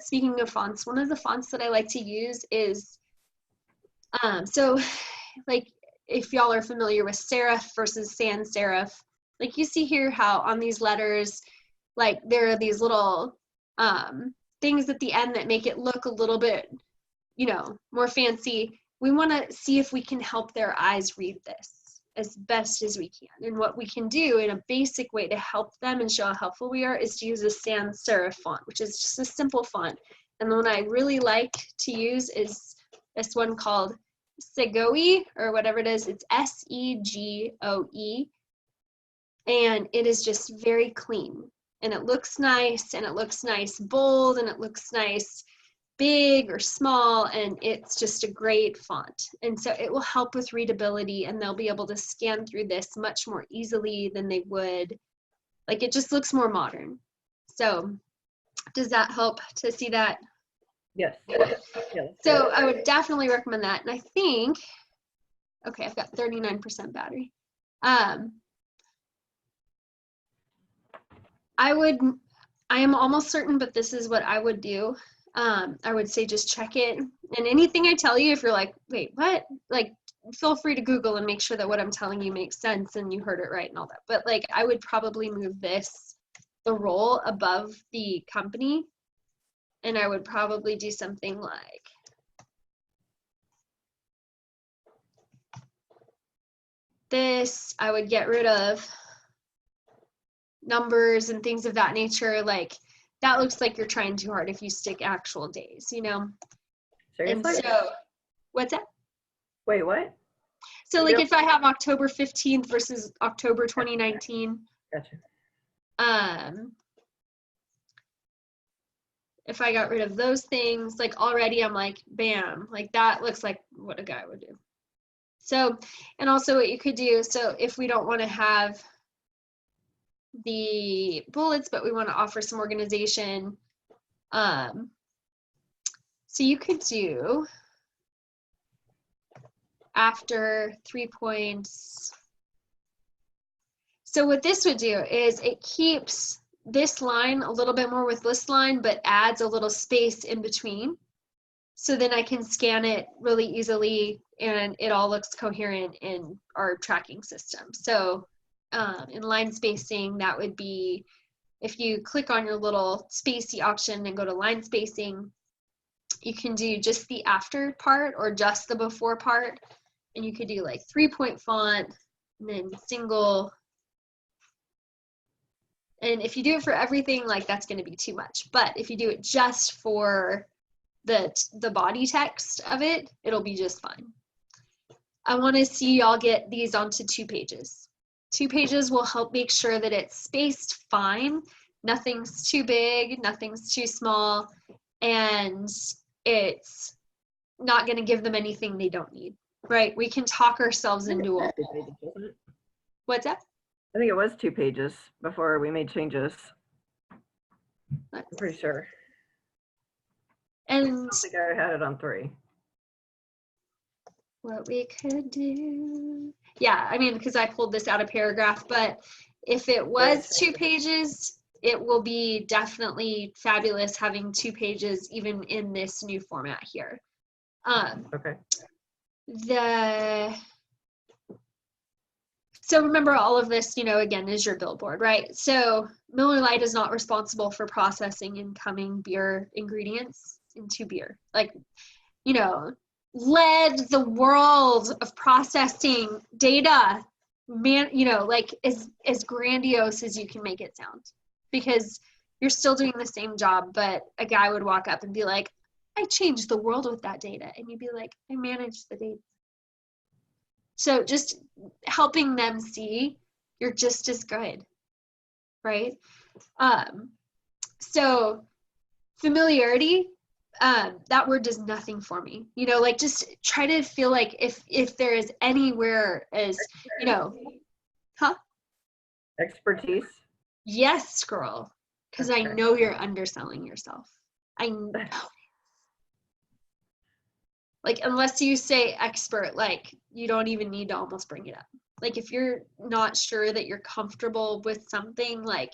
Speaking of fonts, one of the fonts that I like to use is, so like if y'all are familiar with serif versus sans serif, like you see here how on these letters, like there are these little things at the end that make it look a little bit, more fancy. We want to see if we can help their eyes read this as best as we can. And what we can do in a basic way to help them and show how helpful we are is to use a sans serif font, which is just a simple font. And the one I really like to use is this one called Segoe, or whatever it is. It's Segoe. And it is just very clean. And it looks nice, and it looks nice bold, and it looks nice big or small, and it's just a great font. And so it will help with readability, and they'll be able to scan through this much more easily than they would. Like it just looks more modern. So does that help to see that? Yes. So I would definitely recommend that. And I think, okay, I've got 39% battery. I am almost certain, but this is what I would do. I would say just check it. And anything I tell you, if you're like, wait, what? Like, feel free to Google and make sure that what I'm telling you makes sense and you heard it right and all that. But like, I would probably move the role above the company. And I would probably do something like, this. I would get rid of numbers and things of that nature. Like that looks like you're trying too hard if you stick actual days, Seriously? And so, what's that? Wait, what? So like if I have October 15th versus October 2019. Gotcha. If I got rid of those things, like already I'm like, bam, like that looks like what a guy would do. So, and also what you could do, so if we don't want to have the bullets, but we want to offer some organization, so you could do after 3 points. So what this would do is it keeps this line a little bit more with this line, but adds a little space in between. So then I can scan it really easily and it all looks coherent in our tracking system. So in line spacing, that would be, if you click on your little spacey option and go to line spacing, you can do just the after part or just the before part. And you could do like 3-point font and then single. And if you do it for everything, like that's going to be too much. But if you do it just for the body text of it, it'll be just fine. I want to see y'all get these onto 2 pages. 2 pages will help make sure that it's spaced fine. Nothing's too big, nothing's too small, and it's not going to give them anything they don't need, right? We can talk ourselves into a hole. What's that? I think it was 2 pages before we made changes. I'm pretty sure. And I don't think I had it on 3. What we could do, yeah, I mean, because I pulled this out of paragraph, but if it was 2 pages, it will be definitely fabulous having 2 pages even in this new format here. Okay. So remember, all of this, you know, again, is your billboard, right? So Miller Lite is not responsible for processing incoming beer ingredients into beer. Like, you know, led the world of processing data, man, you know, like as grandiose as you can make it sound, because you're still doing the same job, but a guy would walk up and be like, I changed the world with that data. And you'd be like, I managed the data. So just helping them see you're just as good, right? So familiarity, that word does nothing for me. You know, like just try to feel like if there is anywhere as, you know, huh? Expertise. Yes, girl, because Okay. I know you're underselling yourself. I know. Like, unless you say expert, like, you don't even need to almost bring it up. Like, if you're not sure that you're comfortable with something, like,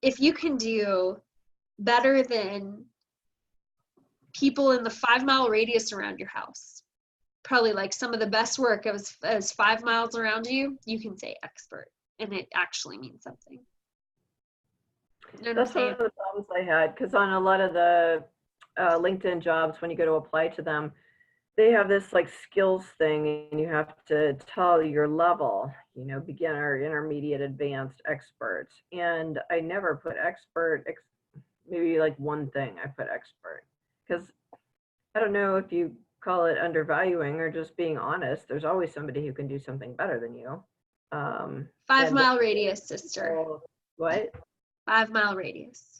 if you can do better than people in the 5-mile radius around your house, probably like some of the best work as 5 miles around you, you can say expert, and it actually means something. You know what I'm saying? That's one of the problems I had, because on a lot of the LinkedIn jobs, when you go to apply to them, they have this like skills thing, and you have to tell your level, you know, beginner, intermediate, advanced, expert. And I never put expert, maybe like one thing I put expert, because I don't know if you call it undervaluing or just being honest. There's always somebody who can do something better than you. 5-mile radius, sister. What? 5-mile radius.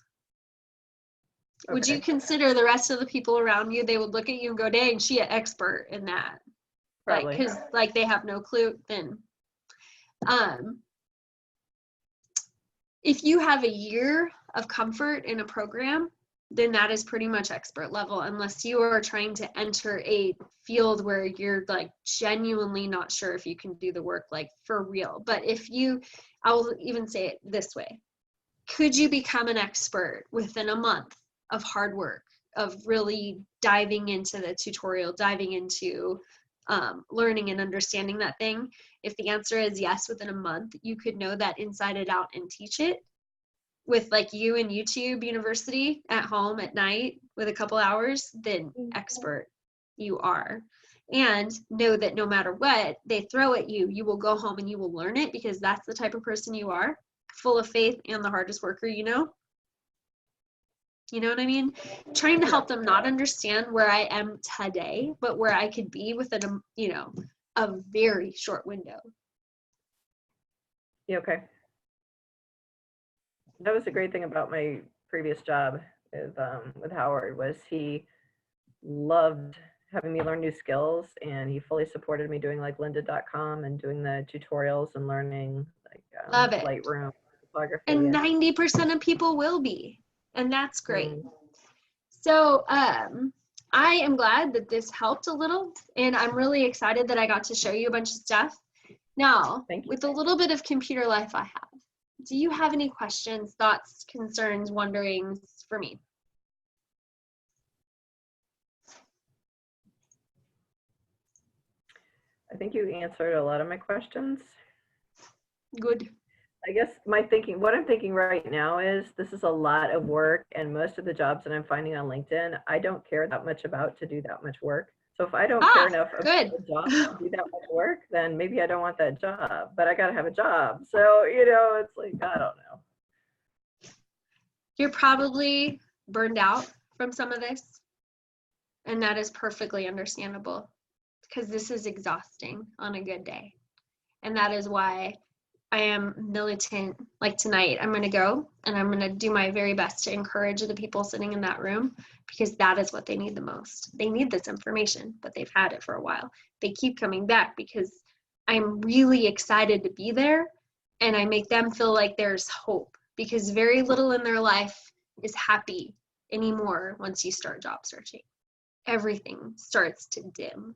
Okay. Would you consider the rest of the people around you, they would look at you and go, dang, she an expert in that? Probably. Like, because like they have no clue. Then if you have a year of comfort in a program, then that is pretty much expert level, unless you are trying to enter a field where you're like genuinely not sure if you can do the work, like for real. But if you, I'll even say it this way, could you become an expert within a month of hard work, of really diving into the tutorial, diving into learning and understanding that thing? If the answer is yes, within a month, you could know that inside and out and teach it with like you and YouTube University at home at night with a couple hours, then expert you are. And know that no matter what they throw at you, you will go home and you will learn it, because that's the type of person you are, full of faith and the hardest worker, you know? You know what I mean? Trying to help them not understand where I am today, but where I could be within a, you know, a very short window. Yeah, okay. That was a great thing about my previous job with Howard, was he loved having me learn new skills, and he fully supported me doing like lynda.com and doing the tutorials and learning like Love it. Lightroom, photography. And 90% of people will be, and that's great. So I am glad that this helped a little, and I'm really excited that I got to show you a bunch of stuff. Now, with a little bit of computer life I have, do you have any questions, thoughts, concerns, wonderings for me? I think you answered a lot of my questions. Good. I guess what I'm thinking right now is this is a lot of work, and most of the jobs that I'm finding on LinkedIn, I don't care that much about to do that much work. So if I don't care enough about the job to do that much work, then maybe I don't want that job, but I got to have a job. So, you know, it's like, I don't know. You're probably burned out from some of this. And that is perfectly understandable because this is exhausting on a good day. And that is why I am militant. Like tonight, I'm going to go and I'm going to do my very best to encourage the people sitting in that room, because that is what they need the most. They need this information, but they've had it for a while. They keep coming back because I'm really excited to be there, and I make them feel like there's hope, because very little in their life is happy anymore once you start job searching. Everything starts to dim.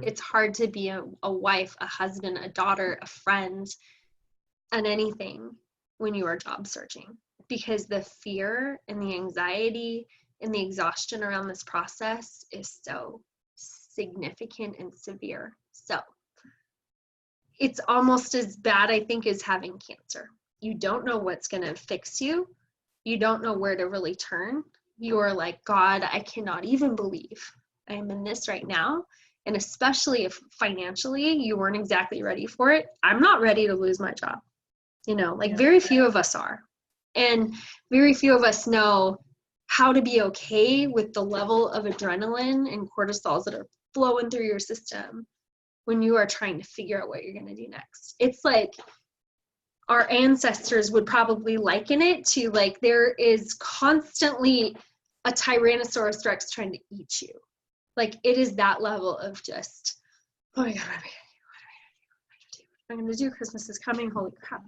It's hard to be a wife, a husband, a daughter, a friend, and anything when you are job searching, because the fear and the anxiety and the exhaustion around this process is so significant and severe. So it's almost as bad, I think, as having cancer. You don't know what's going to fix you. You don't know where to really turn. You are like, God, I cannot even believe I am in this right now. And especially if financially you weren't exactly ready for it. I'm not ready to lose my job. You know, like very few of us are. And very few of us know how to be okay with the level of adrenaline and cortisols that are flowing through your system when you are trying to figure out what you're going to do next. It's like our ancestors would probably liken it to, like, there is constantly a Tyrannosaurus Rex trying to eat you. Like, it is that level of just, oh my God, what am I going to do? Christmas is coming. Holy crap.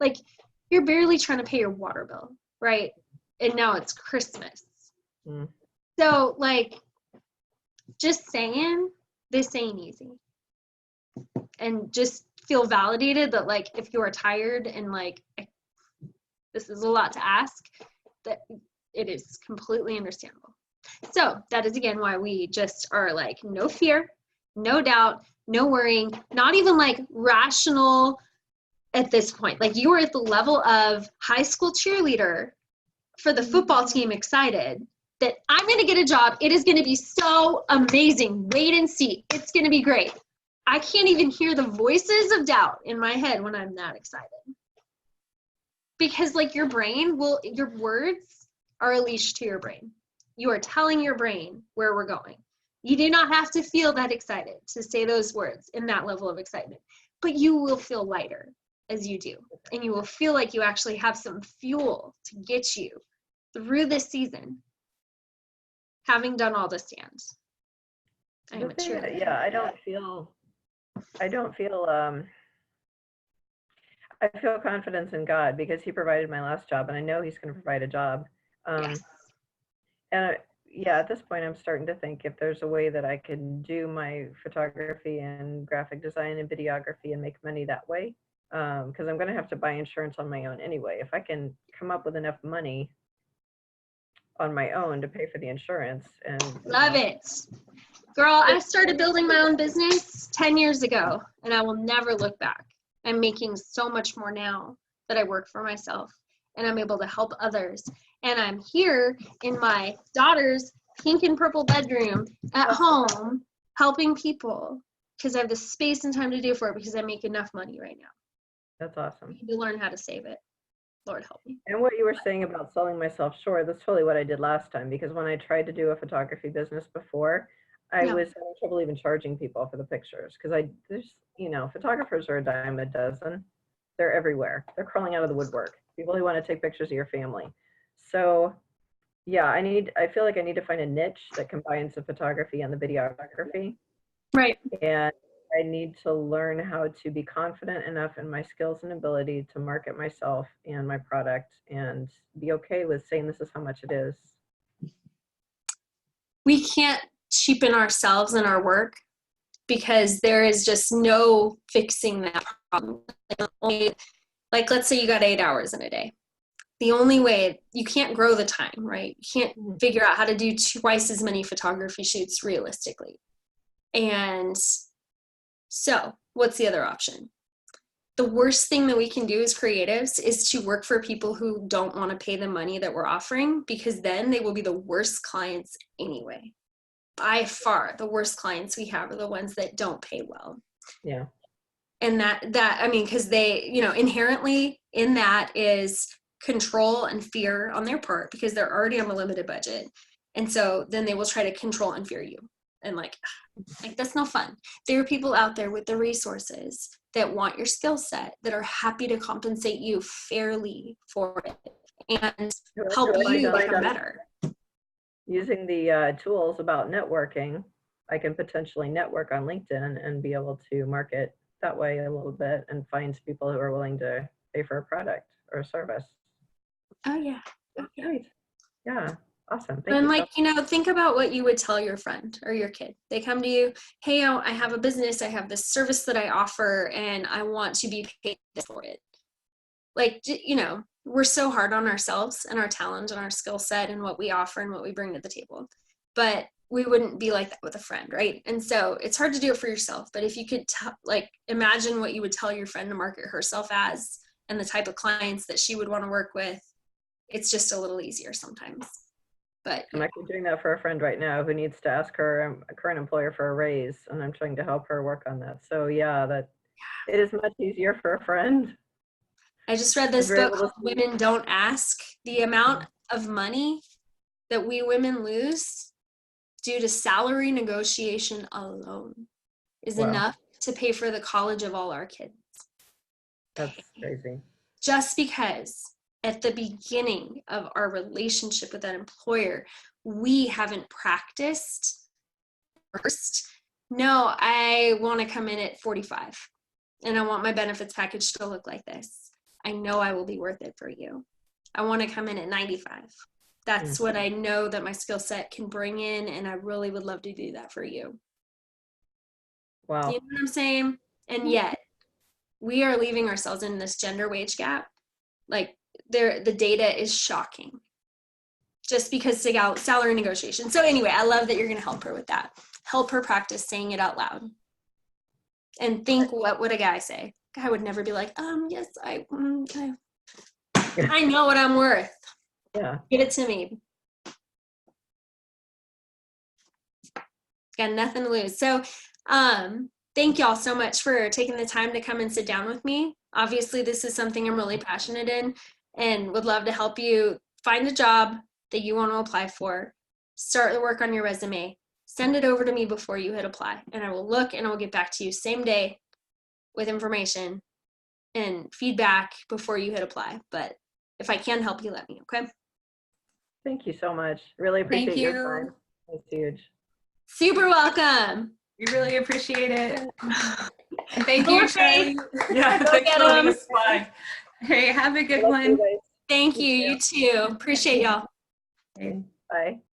Like, you're barely trying to pay your water bill, right? And now it's Christmas. So, like, just saying, this ain't easy. And just feel validated that, like, if you are tired and, like, this is a lot to ask, that it is completely understandable. So that is, again, why we just are like, no fear, no doubt, no worrying, not even like rational at this point. Like, you are at the level of high school cheerleader for the football team, excited that I'm going to get a job. It is going to be so amazing. Wait and see. It's going to be great. I can't even hear the voices of doubt in my head when I'm that excited. Because, like, your brain will, your words are a leash to your brain. You are telling your brain where we're going. You do not have to feel that excited to say those words in that level of excitement, but you will feel lighter as you do. And you will feel like you actually have some fuel to get you through this season, having done all the stands. I am a cheerleader. Yeah, I feel confidence in God because he provided my last job, and I know he's going to provide a job. Yes. And yeah, at this point, I'm starting to think if there's a way that I can do my photography and graphic design and videography and make money that way, because I'm going to have to buy insurance on my own anyway. If I can come up with enough money on my own to pay for the insurance. And love it. Girl, I started building my own business 10 years ago, and I will never look back. I'm making so much more now that I work for myself, and I'm able to help others. And I'm here in my daughter's pink and purple bedroom at home helping people because I have the space and time to do for it because I make enough money right now. That's awesome. I need to learn how to save it. Lord help me. And what you were saying about selling myself short, that's totally what I did last time, because when I tried to do a photography business before, I was having trouble even charging people for the pictures because there's, you know, photographers are a dime a dozen. They're everywhere. They're crawling out of the woodwork. People who want to take pictures of your family. So yeah, I feel like I need to find a niche that combines the photography and the videography. Right. And I need to learn how to be confident enough in my skills and ability to market myself and my product and be okay with saying this is how much it is. We can't cheapen ourselves and our work because there is just no fixing that problem. Like, let's say you got 8 hours in a day. The only way, you can't grow the time, right? You can't figure out how to do twice as many photography shoots realistically. And so what's the other option? The worst thing that we can do as creatives is to work for people who don't want to pay the money that we're offering, because then they will be the worst clients anyway. By far, the worst clients we have are the ones that don't pay well. Yeah. And that I mean, because they, you know, inherently in that is control and fear on their part because they're already on a limited budget. And so then they will try to control and fear you. And like that's no fun. There are people out there with the resources that want your skill set, that are happy to compensate you fairly for it and help you become better. Using the tools about networking, I can potentially network on LinkedIn and be able to market that way a little bit and find people who are willing to pay for a product or a service. Oh yeah. That's great. Yeah. Awesome. Thank And you. like, you know, think about what you would tell your friend or your kid. They come to you, hey, I have a business, I have this service that I offer, and I want to be paid for it. Like, you know, we're so hard on ourselves and our talent and our skill set and what we offer and what we bring to the table. But we wouldn't be like that with a friend, right? And so it's hard to do it for yourself. But if you could like imagine what you would tell your friend to market herself as and the type of clients that she would want to work with, it's just a little easier sometimes. But I'm actually doing that for a friend right now who needs to ask her current employer for a raise, and I'm trying to help her work on that. So yeah, that it is much easier for a friend. I just read this book called Women Don't Ask. The amount of money that we women lose due to salary negotiation alone is enough to pay for the college of all our kids. That's crazy. Just because at the beginning of our relationship with that employer, we haven't practiced first. No, I want to come in at 45 and I want my benefits package to look like this. I know I will be worth it for you. I want to come in at 95. That's what I know that my skill set can bring in, and I really would love to do that for you. Wow. You know what I'm saying? And yet, we are leaving ourselves in this gender wage gap. Like, the data is shocking. Just because salary negotiation. So anyway, I love that you're going to help her with that. Help her practice saying it out loud. And think, what would a guy say? A guy would never be like, yes, I know what I'm worth. Yeah. Give it to me. Got nothing to lose. So thank y'all so much for taking the time to come and sit down with me. Obviously, this is something I'm really passionate in and would love to help you find a job that you want to apply for, start the work on your resume, send it over to me before you hit apply, and I will look and I will get back to you same day with information and feedback before you hit apply. But if I can help you, let me, okay? Thank you so much. Really appreciate your time. It's huge. Super welcome. We really appreciate it. And thank you, Charlie. Yeah, thanks for letting us fly. Hey, have a good one. Thank you. You too. Appreciate y'all. Bye.